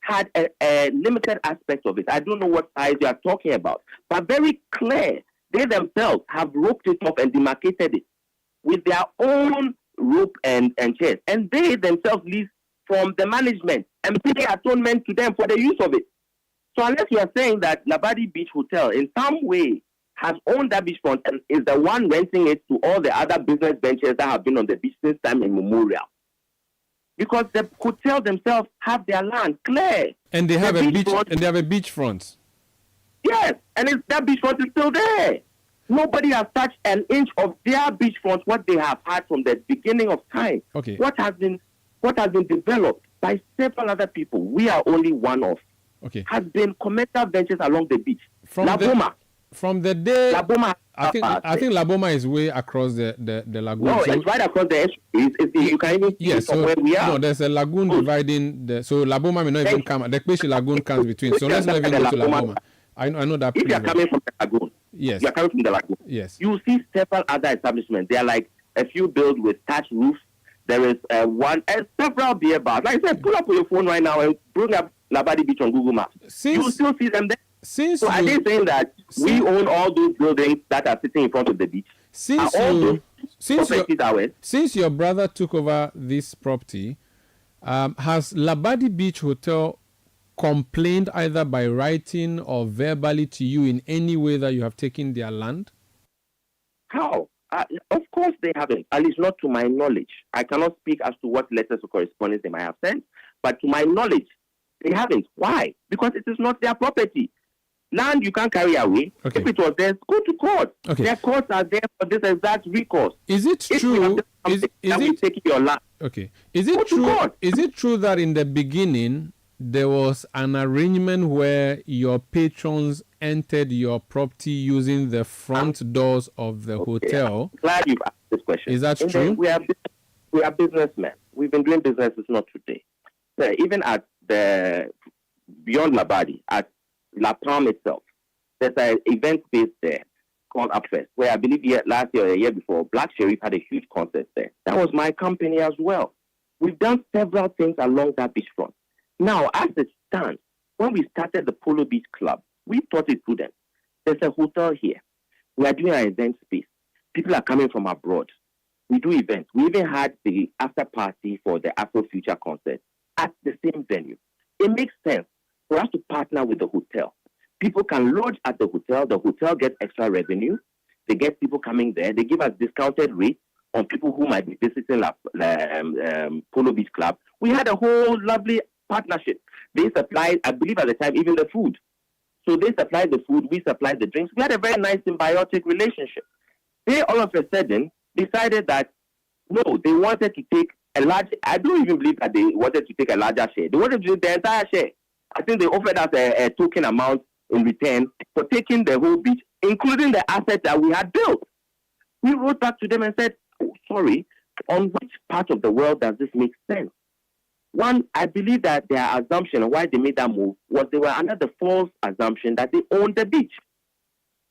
had a limited aspect of it. I don't know what size you are talking about, but very clear. They themselves have roped it off and demarcated it with their own rope and chairs. And they themselves lease from the management and pay atonement to them for the use of it. So unless you are saying that Labadi Beach Hotel in some way has owned that beachfront and is the one renting it to all the other business ventures that have been on the beach since time immemorial. Because the hotel themselves have their land clear. And they have a beachfront. Yes, and that beachfront is still there. Nobody has touched an inch of their beachfront, what they have had from the beginning of time. Okay. What has been developed by several other people, we are only one of. Okay. Has been commercial ventures along the beach. From the day Laboma, I think Laboma is way across the lagoon. No, it's right across the estuary. You can even see from where we are. No, there's a lagoon dividing so Laboma may not even come. The Kweshi Lagoon comes between. So let's not even go to Laboma. I know that. If you are coming from the lagoon, yes, you are coming from the lagoon. Yes, you see several other establishments. They are like a few built with thatched roofs. There is several beer bars. Like I said, pull up your phone right now and bring up Labadi Beach on Google Maps. You will still see them there. Are they saying that we own all those buildings that are sitting in front of the beach? Since your brother took over this property, has Labadi Beach Hotel complained either by writing or verbally to you in any way that you have taken their land? How? Of course they haven't, at least not to my knowledge. I cannot speak as to what letters of correspondence they might have sent, but to my knowledge, they haven't. Why? Because it is not their property. Land you can't carry away. Okay. If it was theirs, go to court. Okay. Their courts are there for this exact recourse. Is it true? Is it taking your land? Okay. Is it true? Is it true that in the beginning there was an arrangement where your patrons entered your property using the front doors of the hotel? I'm glad you've asked this question. Is that true? We are businessmen. We've been doing businesses not today. So even at the beyond Labadi, at La Palme itself, there's an event space there called Upfest, where I believe last year or a year before, Black Sheriff had a huge concert there. That was my company as well. We've done several things along that beachfront. Now, as it stands, when we started the Polo Beach Club, we thought it prudent. There's a hotel here. We are doing an event space. People are coming from abroad. We do events. We even had the after party for the Afro Future concert at the same venue. It makes sense for us to partner with the hotel. People can lodge at the hotel gets extra revenue, they get people coming there, they give us discounted rates on people who might be visiting Polo Beach Club. We had a whole lovely partnership. They supplied, I believe at the time, even the food. So they supplied the food, we supplied the drinks. We had a very nice symbiotic relationship. They all of a sudden decided that, no, they wanted to take a large, I don't even believe that they wanted to take a larger share. They wanted to take the entire share. I think they offered us a token amount in return for taking the whole beach, including the asset that we had built. We wrote back to them and said, oh, sorry, on which part of the world does this make sense? One, I believe that their assumption and why they made that move was they were under the false assumption that they owned the beach.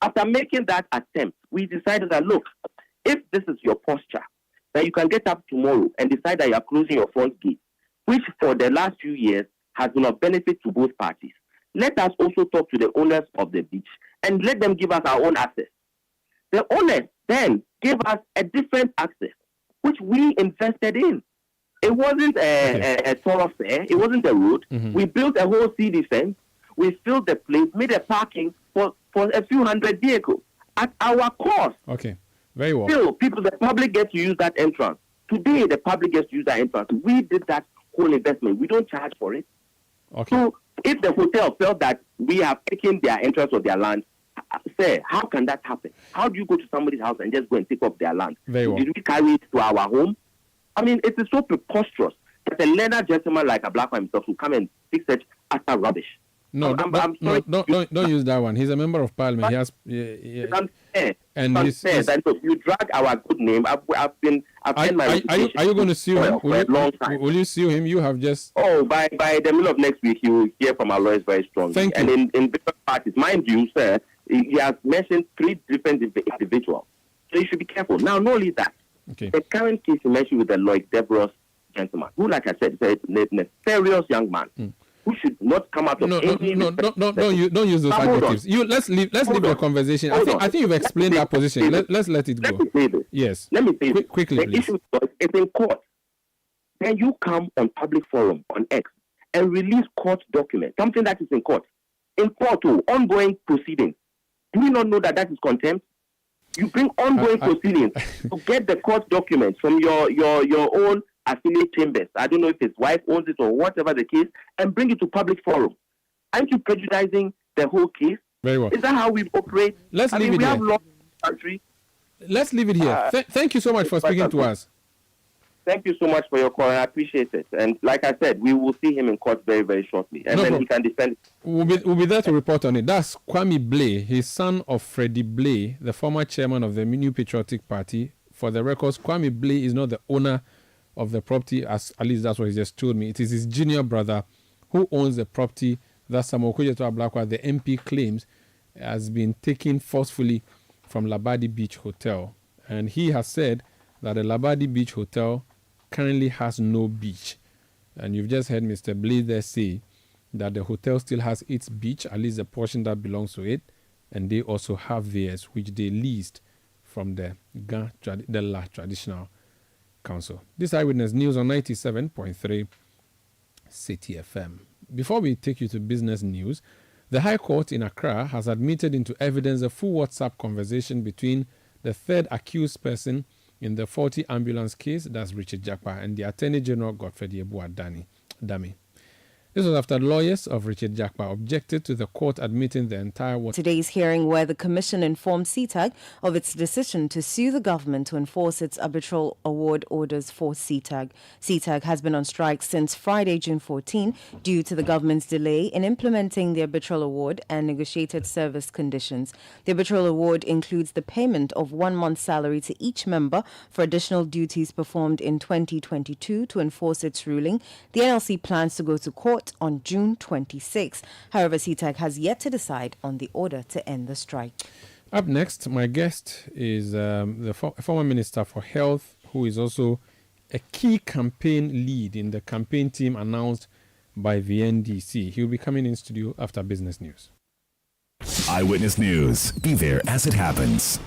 After making that attempt, we decided that, look, if this is your posture, that you can get up tomorrow and decide that you are closing your front gate, which for the last few years has been of benefit to both parties. Let us also talk to the owners of the beach and let them give us our own access. The owners then gave us a different access, which we invested in. It wasn't a thoroughfare. It wasn't a road. We built a whole CD fence. We filled the place, made a parking for a few hundred vehicles at our cost. Okay, very well. Still, the public get to use that entrance. Today, the public gets to use that entrance. We did that whole investment. We don't charge for it. Okay. So if the hotel felt that we have taken their entrance or their land, sir, how can that happen? How do you go to somebody's house and just go and take up their land? Very well. Did we carry it to our home? I mean, it is so preposterous that a learned gentleman like a black man himself will come and fix such utter rubbish. No, don't use that one. He's a member of parliament. He has, it's unfair. And it's unfair. That you drag our good name. I've sent my are you going to sue him? For a long time. Will you sue him? You have just. Oh, by the middle of next week, you will hear from our lawyers very strongly. Thank you. And in different parties, mind you, sir, he has mentioned 3 different individuals. So you should be careful. Now, not only that, the current case you mentioned with the Lloyd Deborah's gentleman, who, like I said, is a nefarious young man. Who should not come out of don't use those adjectives. Let's leave the conversation. I think you've explained that position. Let's let it go. Let me say this. Yes. Let me say this. Quickly, the please. issue is in court. Then you come on public forum on X and release court documents, something that is in court. In court, ongoing proceedings. Do you not know that is contempt? You bring ongoing proceedings to get the court documents from your own affiliate chambers. I don't know if his wife owns it or whatever the case, and bring it to public forum. Aren't you prejudicing the whole case? Very well. Is that how we operate? Let's leave it we here. have law in the country. Let's leave it here. Thank you so much for speaking to us. Thank you so much for your call, and I appreciate it. And like I said, we will see him in court very, very shortly, and then he can defend. We'll be there to report on it. That's Kwame Blay, his son of Freddie Blay, the former chairman of the New Patriotic Party. For the records, Kwame Blay is not the owner of the property, at least that's what he just told me. It is his junior brother who owns the property that Samuel Okudzeto Ablakwa, the MP, claims has been taken forcefully from Labadi Beach Hotel. And he has said that the Labadi Beach Hotel currently has no beach. And you've just heard Mr. Blay there say that the hotel still has its beach, at least the portion that belongs to it, and they also have theirs, which they leased from the La Traditional Council. This Eyewitness News on 97.3 Citi FM. Before we take you to business news, the High Court in Accra has admitted into evidence a full WhatsApp conversation between the third accused person in the 40 ambulance case, that's Richard Jakpa, and the Attorney General Godfrey Dami. This was after lawyers of Richard Jakpa objected to the court admitting the entire WhatsApp. Today's hearing, where the Commission informed CTAG of its decision to sue the government to enforce its arbitral award orders for CTAG. CTAG has been on strike since Friday, June 14, due to the government's delay in implementing the arbitral award and negotiated service conditions. The arbitral award includes the payment of 1 month's salary to each member for additional duties performed in 2022 to enforce its ruling. The NLC plans to go to court on June 26. However, CTAG has yet to decide on the order to end the strike. Up next, my guest is the former Minister for Health, who is also a key campaign lead in the campaign team announced by the NDC. He'll be coming in studio after business news. Eyewitness News. Be there as it happens.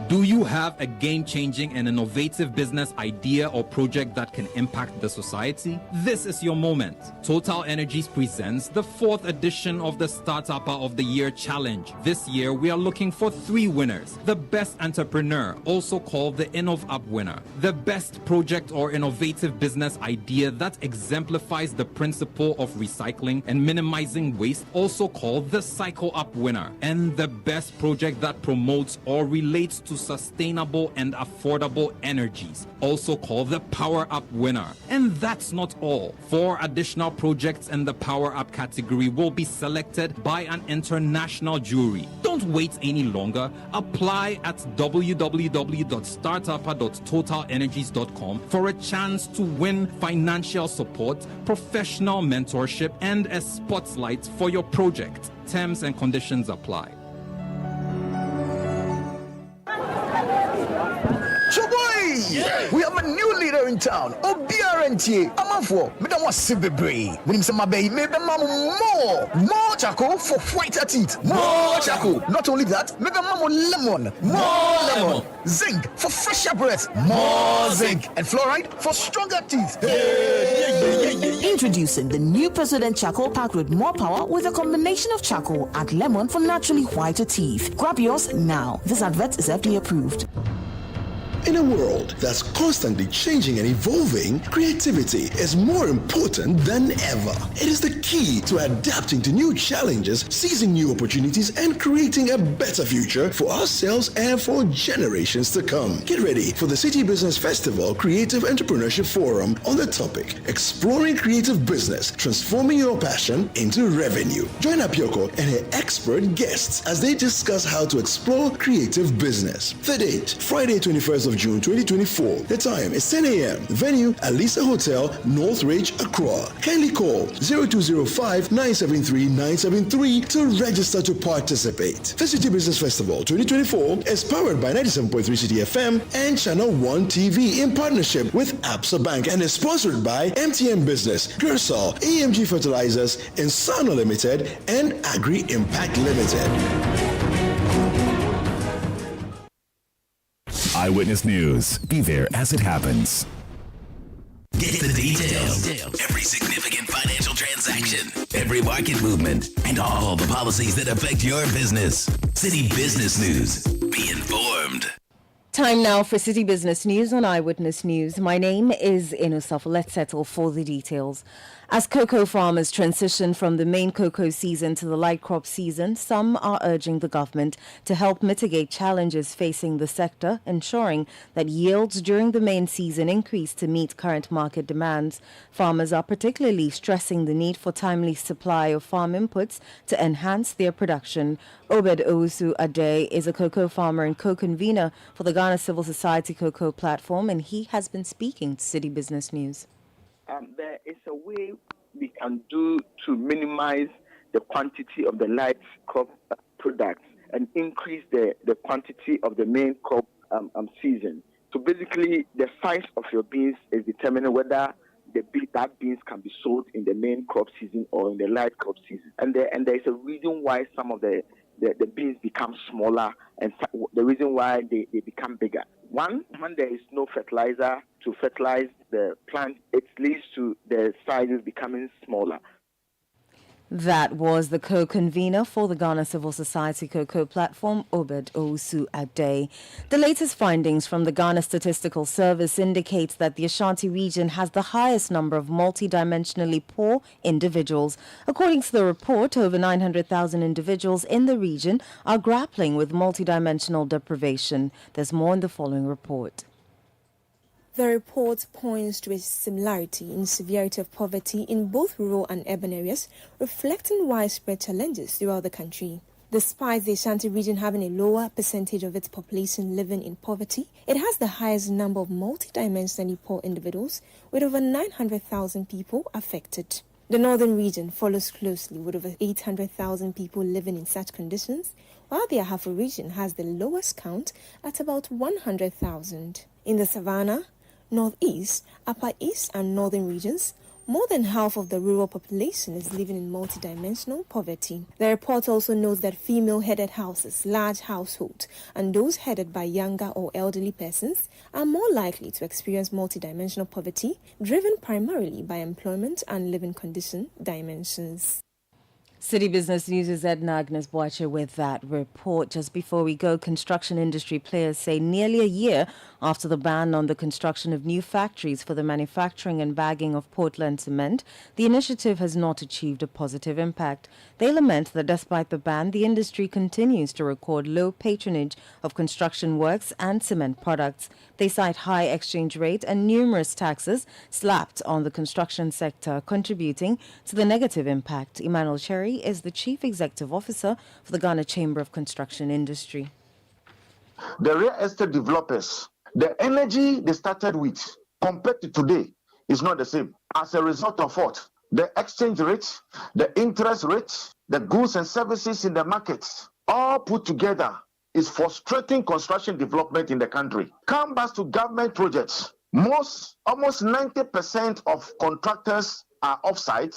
Do you have a game-changing and innovative business idea or project that can impact the society? This is your moment. Total Energies presents the 4th edition of the Startup of the Year Challenge. This year, we are looking for 3 winners. The best entrepreneur, also called the InnovUp winner. The best project or innovative business idea that exemplifies the principle of recycling and minimizing waste, also called the CycleUp winner. And the best project that promotes or relates to sustainable and affordable energies, also called the Power Up winner. And that's not all. 4 additional projects in the Power Up category will be selected by an international jury. Don't wait any longer. Apply at www.startupper.totalenergies.com for a chance to win financial support, professional mentorship, and a spotlight for your project. Terms and conditions apply. We have new leader in town. Obiarentie. Amanfo. Me don't want Sibebre. When him say my baby, maybe more charcoal for whiter teeth. More charcoal. Not only that, maybe lemon. More lemon. Zinc for fresher breath. More zinc. And fluoride for stronger teeth. Introducing the new President Charcoal pack with more power with a combination of charcoal and lemon for naturally whiter teeth. Grab yours now. This advert is FDA approved. In a world that's constantly changing and evolving, creativity is more important than ever. It is the key to adapting to new challenges, seizing new opportunities, and creating a better future for ourselves and for generations to come. Get ready for the Citi Business Festival Creative Entrepreneurship Forum on the topic, Exploring Creative Business, Transforming Your Passion into Revenue. Join Apioko and her expert guests as they discuss how to explore creative business. The date, Friday 21st of June 2024. The time is 10 a.m. Venue, Alisa Hotel, Northridge, Accra. Kindly call 0205-973-973 to register to participate. The Citi Business Festival 2024 is powered by 97.3 Citi FM and Channel 1 TV in partnership with Absa Bank and is sponsored by MTN Business, Gersol, AMG Fertilizers, Insano Limited, and Agri Impact Limited. Eyewitness News. Be there as it happens. Get the details. Every significant financial transaction, every market movement, and all the policies that affect your business. Citi Business News. Be informed. Time now for City Business News on Eyewitness News. My name is Inusaf. Let's settle for the details. As cocoa farmers transition from the main cocoa season to the light crop season, some are urging the government to help mitigate challenges facing the sector, ensuring that yields during the main season increase to meet current market demands. Farmers are particularly stressing the need for timely supply of farm inputs to enhance their production. Obed Owusu Ade is a cocoa farmer and co-convener for the Ghana Civil Society Cocoa Platform, and he has been speaking to City Business News. There is a way we can do to minimize the quantity of the light crop products and increase the quantity of the main crop season. So basically, the size of your beans is determining whether that beans can be sold in the main crop season or in the light crop season. And there is a reason why some of the beans become smaller and the reason why they become bigger. One, when there is no fertilizer to fertilize the plant, it leads to the sizes becoming smaller. That was the co-convener for the Ghana Civil Society Cocoa Platform, Obed Owusu Ade. The latest findings from the Ghana Statistical Service indicates that the Ashanti region has the highest number of multidimensionally poor individuals. According to the report, over 900,000 individuals in the region are grappling with multidimensional deprivation. There's more in the following report. The report points to a similarity in severity of poverty in both rural and urban areas, reflecting widespread challenges throughout the country. Despite the Ashanti region having a lower percentage of its population living in poverty, it has the highest number of multidimensionally poor individuals, with over 900,000 people affected. The northern region follows closely with over 800,000 people living in such conditions, while the Ahafo region has the lowest count at about 100,000. In the Savannah, Northeast, Upper East and Northern regions, more than half of the rural population is living in multidimensional poverty. The report also notes that female-headed houses, large households, and those headed by younger or elderly persons are more likely to experience multidimensional poverty, driven primarily by employment and living condition dimensions. City Business News' Edna Agnes Boache with that report. Just before we go, construction industry players say nearly a year after the ban on the construction of new factories for the manufacturing and bagging of Portland cement, the initiative has not achieved a positive impact. They lament that despite the ban, the industry continues to record low patronage of construction works and cement products. They cite high exchange rate and numerous taxes slapped on the construction sector, contributing to the negative impact. Emmanuel Cherry is the Chief Executive Officer for the Ghana Chamber of Construction Industry. The real estate developers, the energy they started with compared to today is not the same. As a result of what? The exchange rate, the interest rate, the goods and services in the markets, all put together is frustrating construction development in the country. Come back to government projects. almost 90% of contractors are off-site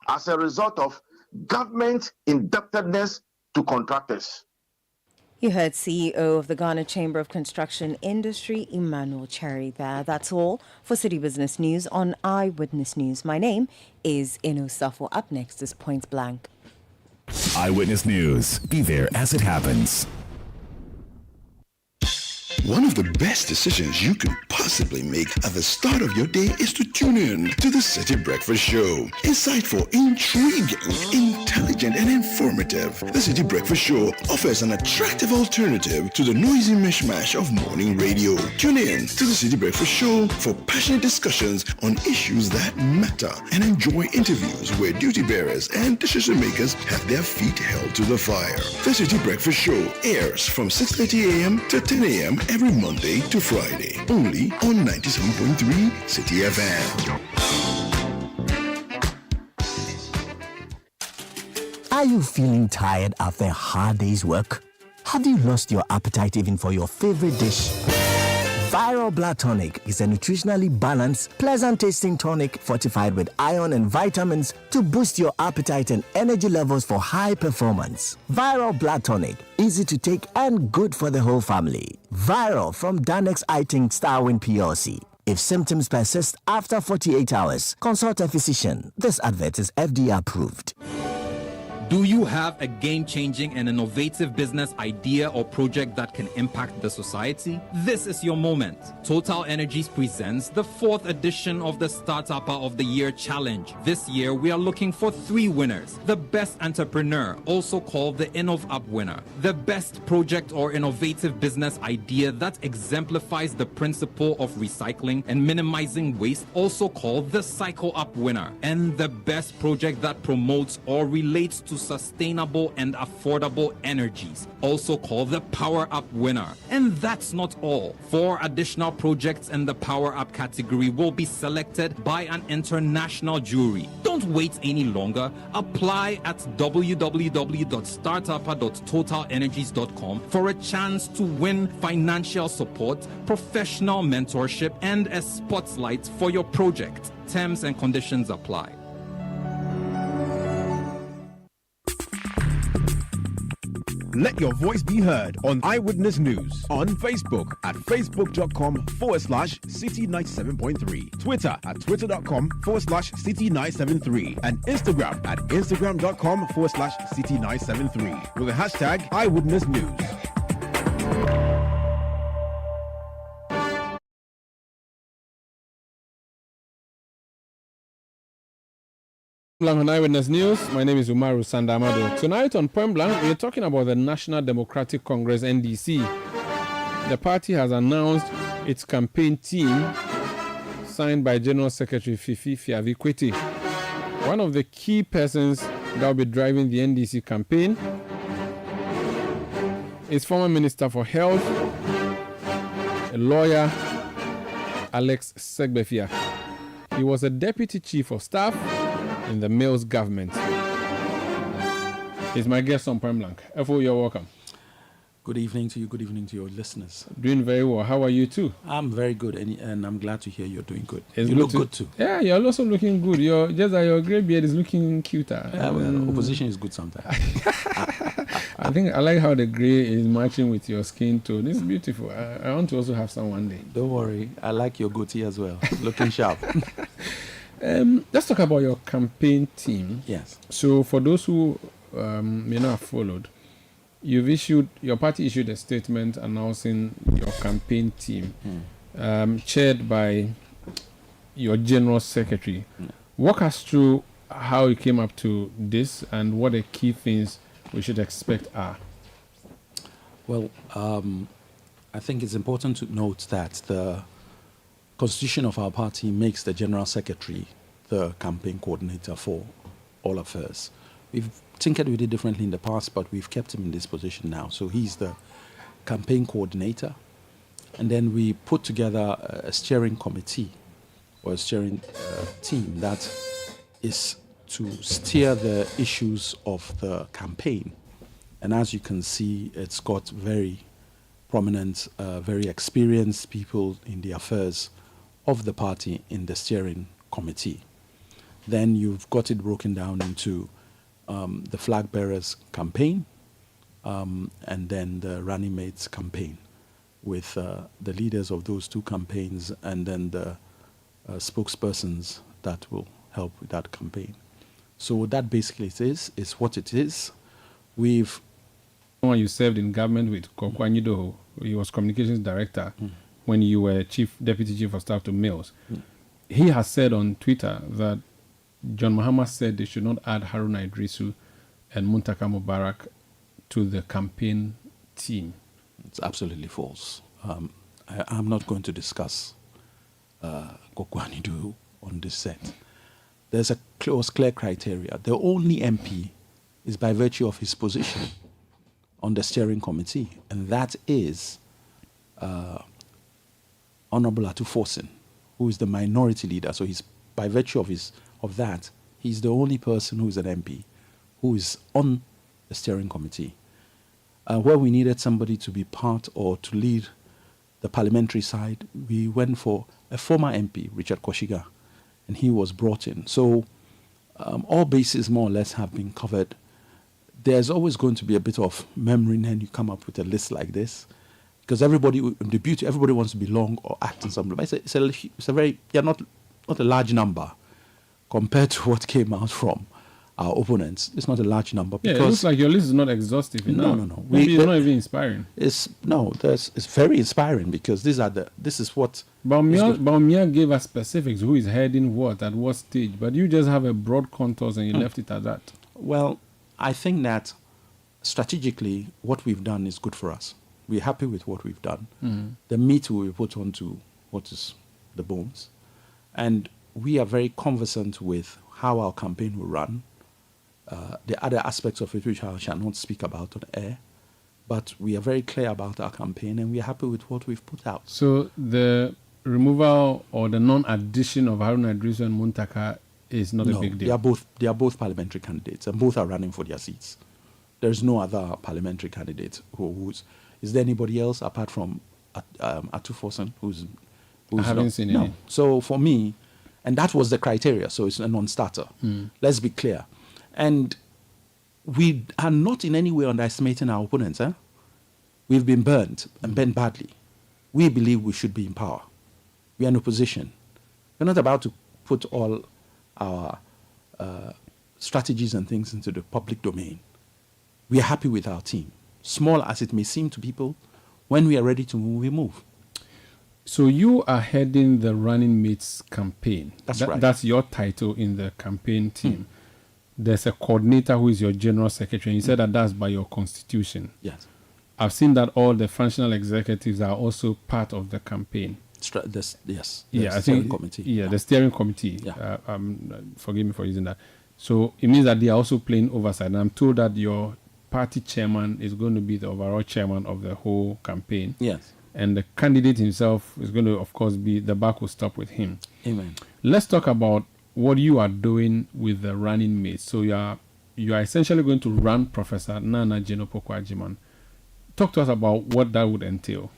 as a result of government indebtedness to contractors. You heard CEO of the Ghana Chamber of Construction Industry, Emmanuel Cherry there. That's all for City Business News on Eyewitness News. My name is Inu Safo. Up next is Point Blank. Eyewitness News. Be there as it happens. One of the best decisions you could possibly make at the start of your day is to tune in to the City Breakfast Show. Insightful, intriguing, intelligent, and informative. The City Breakfast Show offers an attractive alternative to the noisy mishmash of morning radio. Tune in to the City Breakfast Show for passionate discussions on issues that matter and enjoy interviews where duty bearers and decision makers have their feet held to the fire. The City Breakfast Show airs from 6:30 a.m. to 10 a.m. every Monday to Friday, only on 97.3 Citi FM. Are you feeling tired after a hard day's work? Have you lost your appetite even for your favorite dish? Viral Blood Tonic is a nutritionally balanced, pleasant-tasting tonic fortified with iron and vitamins to boost your appetite and energy levels for high performance. Viral Blood Tonic, easy to take and good for the whole family. Viral from Danex Iting Starwin PLC. If symptoms persist after 48 hours, consult a physician. This advert is FDA approved. Do you have a game-changing and innovative business idea or project that can impact the society? This is your moment. Total Energies presents the 4th edition of the Startupper of the Year Challenge. This year, we are looking for 3 winners. The best entrepreneur, also called the InnovUp winner. The best project or innovative business idea that exemplifies the principle of recycling and minimizing waste, also called the Cycle Up winner. And the best project that promotes or relates to sustainable and affordable energies, also called the Power Up winner. And that's not all. 4 additional projects in the Power Up category will be selected by an international jury. Don't wait any longer. Apply at www.startupper.totalenergies.com for a chance to win financial support, professional mentorship, and a spotlight for your project. Terms and conditions apply. Let your voice be heard on Eyewitness News on Facebook at facebook.com/Citi97.3, Twitter at twitter.com/Citi973, and Instagram at instagram.com/Citi973 with the hashtag Eyewitness News. On Eyewitness News, my name is Umaru Sandamado. Tonight on Point Blank, we are talking about the National Democratic Congress, NDC. The party has announced its campaign team, signed by General Secretary Fifi Fiavikwete. One of the key persons that will be driving the NDC campaign is former Minister for Health, a lawyer, Alex Segbefia. He was a Deputy Chief of Staff in the Mills government. He's my guest on Point Blanc. FO, you're welcome. Good evening to you. Good evening to your listeners. Doing very well. How are you too? I'm very good, and I'm glad to hear you're doing good. It's you look good too. Yeah, you're also looking good. Just that your grey beard is looking cuter. Well, opposition is good sometimes. I think I like how the grey is matching with your skin tone. It's beautiful. I want to also have some one day. Don't worry. I like your goatee as well. Looking sharp. Let's talk about your campaign team. Yes. So for those who may not have followed, your party issued a statement announcing your campaign team, chaired by your General Secretary. Walk us through how you came up to this and what the key things we should expect are. Well, I think it's important to note that the Constitution of our party makes the General Secretary the campaign coordinator for all affairs. We've tinkered with it differently in the past, but we've kept him in this position now. So he's the campaign coordinator. And then we put together a steering committee or a steering team that is to steer the issues of the campaign. And as you can see, it's got very prominent, very experienced people in the affairs of the party in the steering committee. Then you've got it broken down into the flag bearers campaign and then the running mates campaign, with the leaders of those two campaigns and then the spokespersons that will help with that campaign. So that basically is what it is. We've... When you served in government with Kokwanyido, he was communications director when you were deputy chief of staff to Mills. He has said on Twitter that John Mahama said they should not add Haruna Idrisu and Muntaka Mubarak to the campaign team. It's absolutely false. I'm not going to discuss Kokwanyido on this set. There's a clear criteria. The only MP is by virtue of his position on the steering committee, and that is Honorable Atuforsen, who is the minority leader. So he's, by virtue of that, he's the only person who is an MP who is on the steering committee. Where we needed somebody to be part or to lead the parliamentary side, we went for a former MP, Richard Koshiga, and he was brought in. So all bases more or less have been covered. There's always going to be a bit of memory when you come up with a list like this, because everybody wants to belong or act in some way. It's a very, not a large number compared to what came out from our opponents. It's not a large number. Because it looks like your list is not exhaustive enough. No. Maybe it's not even inspiring. It's very inspiring, because this is what... Baumia gave us specifics, who is heading what, at what stage, but you just have a broad contours and you left it at that. Well, I think that strategically what we've done is good for us. We're happy with what we've done. The meat will be put onto what is the bones. And we are very conversant with how our campaign will run. The other aspects of it, which I shall not speak about on air, but we are very clear about our campaign and we are happy with what we've put out. So the removal or the non-addition of Haruna Idrisu and Muntaka is not a big deal? They are both parliamentary candidates and both are running for their seats. There's no other parliamentary candidate who's... Is there anybody else apart from Atuforsen who's I haven't seen any. No. So for me, and that was the criteria, so it's a non-starter. Let's be clear. And we are not in any way underestimating our opponents. We've been burnt and burnt badly. We believe we should be in power. We are in opposition. We're not about to put all our strategies and things into the public domain. We are happy with our team. Small as it may seem to people, when we are ready to move, we move. So you are heading the running mates campaign. That's right. That's your title in the campaign team. There's a coordinator who is your general secretary. And you said that that's by your constitution. Yes. I've seen that all the functional executives are also part of the campaign. Yes. Yeah, I think. Committee. Yeah, the steering committee. Yeah. Forgive me for using that. So it means that they are also playing oversight. And I'm told that your party chairman is going to be the overall chairman of the whole campaign. Yes. And the candidate himself is going to, of course, be the buck will stop with him. Amen. Let's talk about what you are doing with the running mates. So you are essentially going to run Professor Nana Jenopo-Kwajiman. Talk to us about what that would entail.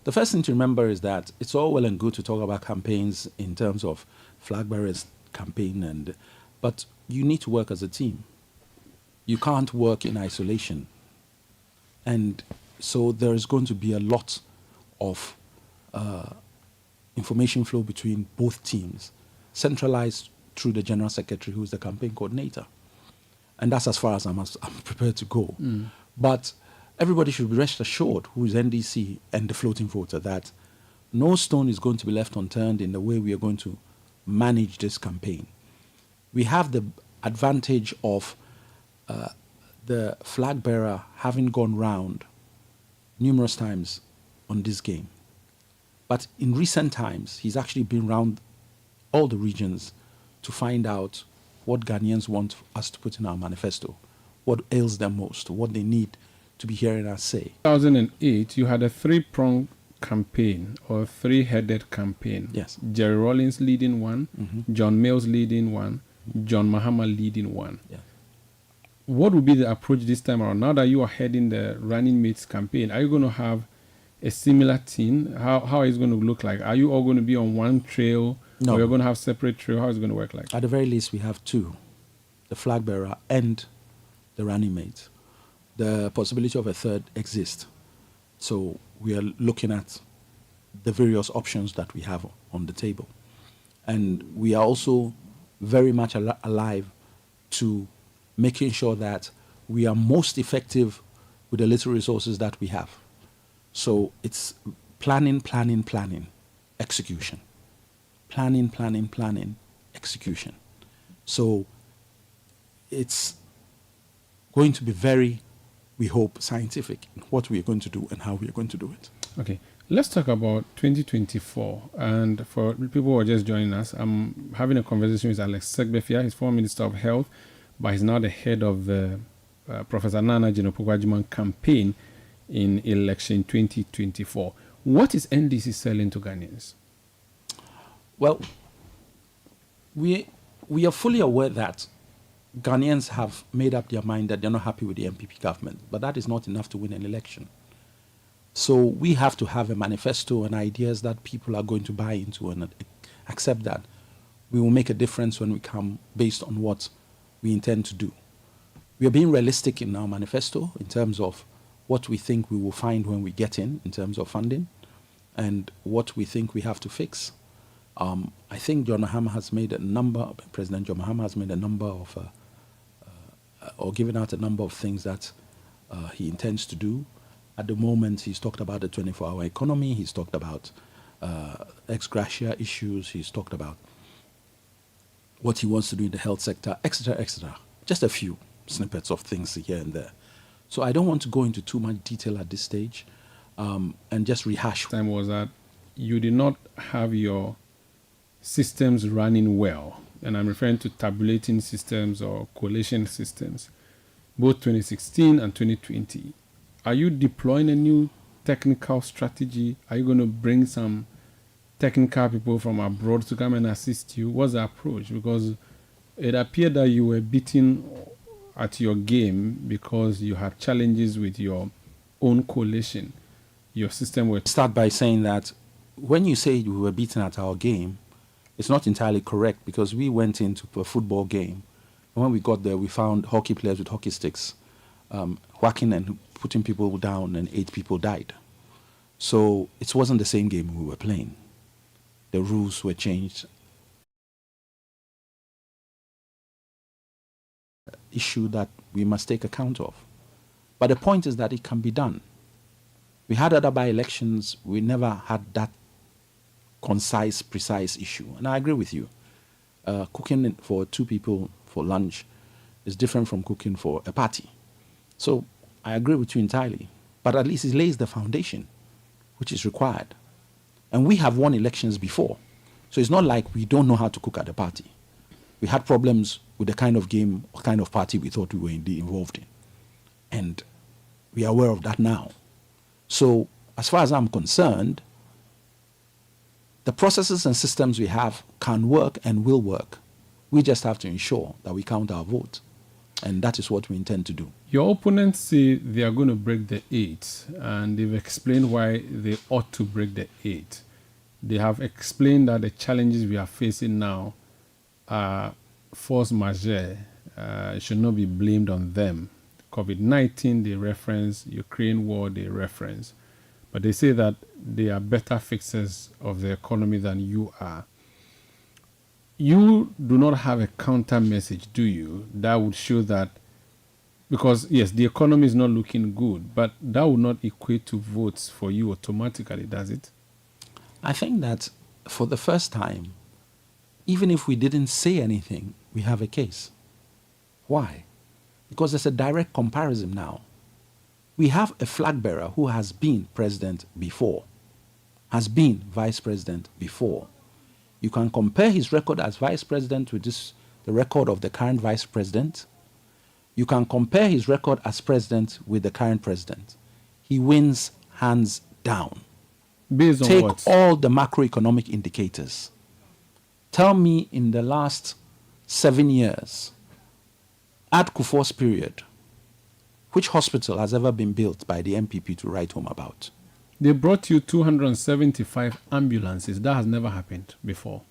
The first thing to remember is that it's all well and good to talk about campaigns in terms of flag bearers campaign, but you need to work as a team. You can't work in isolation. And so there is going to be a lot of information flow between both teams, centralized through the General Secretary, who is the campaign coordinator. And that's as far as I'm prepared to go. But everybody should be rest assured, who is NDC and the floating voter, that no stone is going to be left unturned in the way we are going to manage this campaign. We have the advantage of the flag bearer having gone round numerous times on this game. But in recent times, he's actually been round all the regions to find out what Ghanaians want us to put in our manifesto, what ails them most, what they need to be hearing us say. 2008, you had a three-pronged campaign or three-headed campaign. Yes. Jerry Rawlings leading one, John Mills leading one, John Mahama leading one. Yeah. What would be the approach this time around? Now that you are heading the running mates campaign, are you going to have a similar thing? How is it going to look like? Are you all going to be on one trail? No. Or you're going to have separate trail? How is it going to work like? At the very least, we have two, the flag bearer and the running mate. The possibility of a third exists. So we are looking at the various options that we have on the table. And we are also very much alive to making sure that we are most effective with the little resources that we have. So it's planning, execution. Planning, execution. So it's going to be very, we hope, scientific in what we are going to do and how we are going to do it. Okay. Let's talk about 2024. And for people who are just joining us, I'm having a conversation with Alex Segbefia. He's former Minister of Health, but he's now the head of the Professor Nana Jinopugwajiman campaign in election 2024. What is NDC selling to Ghanaians? Well, we are fully aware that Ghanaians have made up their mind that they're not happy with the MPP government, but that is not enough to win an election. So we have to have a manifesto and ideas that people are going to buy into and accept that we will make a difference when we come based on what we intend to do. We are being realistic in our manifesto in terms of what we think we will find when we get in terms of funding and what we think we have to fix. I think President John Mahama has made a number of, or given out a number of things that he intends to do. At the moment, he's talked about the 24-hour economy, he's talked about ex gratia issues, he's talked about what he wants to do in the health sector, etc., etc. Just a few snippets of things here and there. So I don't want to go into too much detail at this stage and just rehash. Time was that you did not have your systems running well, and I'm referring to tabulating systems or collation systems, both 2016 and 2020. Are you deploying a new technical strategy? Are you going to bring some technical people from abroad to come and assist you? What's the approach? Because it appeared that you were beaten at your game because you had challenges with your own collation. Your system would start by saying that when you say we were beaten at our game, it's not entirely correct, because we went into a football game, and when we got there, we found hockey players with hockey sticks whacking and putting people down, and 8 people died. So it wasn't the same game we were playing. The rules were changed. Issue that we must take account of. But the point is that it can be done. We had other by-elections, we never had that concise, precise issue. And I agree with you. Cooking for 2 people for lunch is different from cooking for a party. So I agree with you entirely. But at least it lays the foundation, which is required. And we have won elections before. So it's not like we don't know how to cook at a party. We had problems with the kind of game or kind of party we thought we were indeed involved in. And we are aware of that now. So as far as I'm concerned, the processes and systems we have can work and will work. We just have to ensure that we count our vote. And that is what we intend to do. Your opponents say they are going to break the 8, and they've explained why they ought to break the 8. They have explained that the challenges we are facing now are force majeure. It should not be blamed on them. COVID-19, they reference. Ukraine war, they reference. But they say that they are better fixers of the economy than you are. You do not have a counter message, do you, that would show that, because yes, the economy is not looking good, but that would not equate to votes for you automatically, does it? I think that for the first time, even if we didn't say anything, we have a case. Why? Because there's a direct comparison now. We have a flag bearer who has been president before, has been vice president before. You can compare his record as vice president with the record of the current vice president. You can compare his record as president with the current president. He wins hands down. Based on Take what? all the macroeconomic indicators. Tell me, in the last 7 years, at Kufuor's period, which hospital has ever been built by the MPP to write home about? They brought you 275 ambulances. That has never happened before.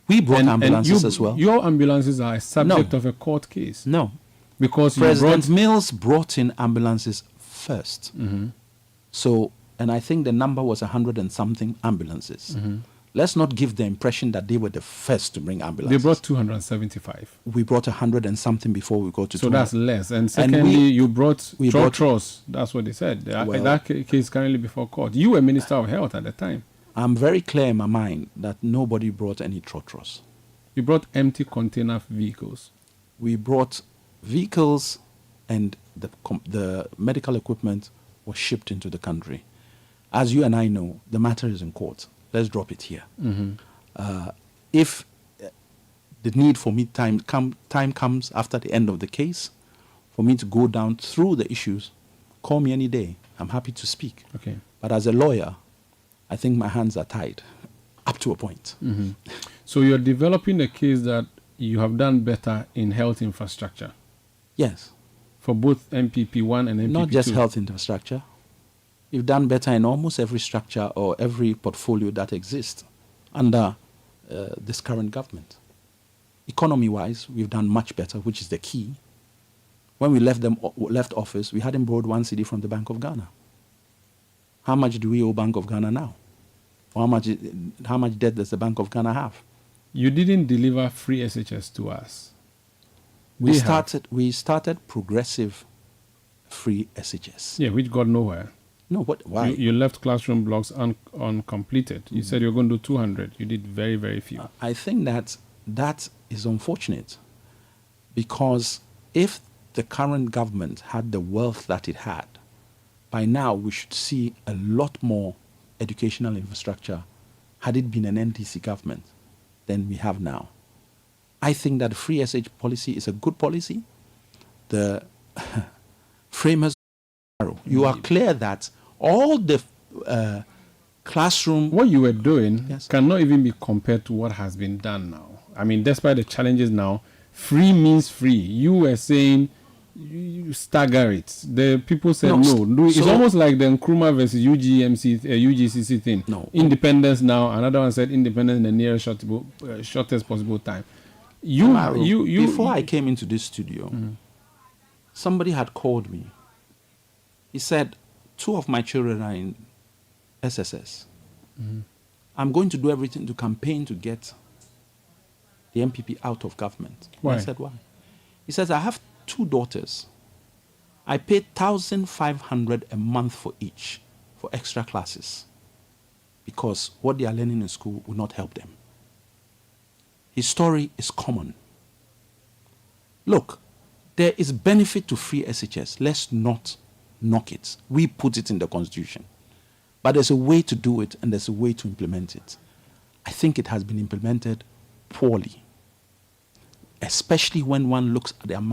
We brought ambulances as well. Your ambulances are a subject of a court case. No. Because President Mills brought in ambulances first. So, and I think the number was 100 and something ambulances. Let's not give the impression that they were the first to bring ambulances. They brought 275. We brought 100 and something before we got to 200. So that's less. And secondly, you brought trotros. That's what they said. Well, that case is currently before court. You were Minister of Health at the time. I'm very clear in my mind that nobody brought any trotros. You brought empty container vehicles. We brought vehicles, and the medical equipment was shipped into the country. As you and I know, the matter is in court. Let's drop it here. If the need for me time comes after the end of the case, for me to go down through the issues, call me any day. I'm happy to speak. Okay. But as a lawyer, I think my hands are tied up to a point. So you're developing a case that you have done better in health infrastructure. Yes. For both MPP1 and MPP2. Not just health infrastructure. We've done better in almost every structure or every portfolio that exists under this current government. Economy-wise, we've done much better, which is the key. When we left office, we hadn't borrowed 1 cedi from the Bank of Ghana. How much do we owe Bank of Ghana now? Or how much debt does the Bank of Ghana have? You didn't deliver free SHS to us. We started progressive free SHS. Yeah, which got nowhere. No, what? Why? You left classroom blocks uncompleted. You said you were going to do 200. You did very, very few. I think that is unfortunate, because if the current government had the wealth that it had, by now we should see a lot more educational infrastructure had it been an NDC government than we have now. I think that the free SH policy is a good policy. The framers, you are clear that all the classroom... What you were doing cannot even be compared to what has been done now. I mean, despite the challenges now, free means free. You were saying you stagger it. The people said no. It's almost like the Nkrumah versus UGCC thing. No. Independence now. Another one said independence in the nearest shortest possible time. Before I came into this studio, somebody had called me. He said, 2 of my children are in SSS. I'm going to do everything to campaign to get the MPP out of government. Why? I said, why? He says, I have 2 daughters. I pay 1,500 a month for each, for extra classes, because what they are learning in school will not help them. His story is common. Look, there is benefit to free SHS. Let's not knock it. We put it in the Constitution. But there's a way to do it, and there's a way to implement it. I think it has been implemented poorly, especially when one looks at the amount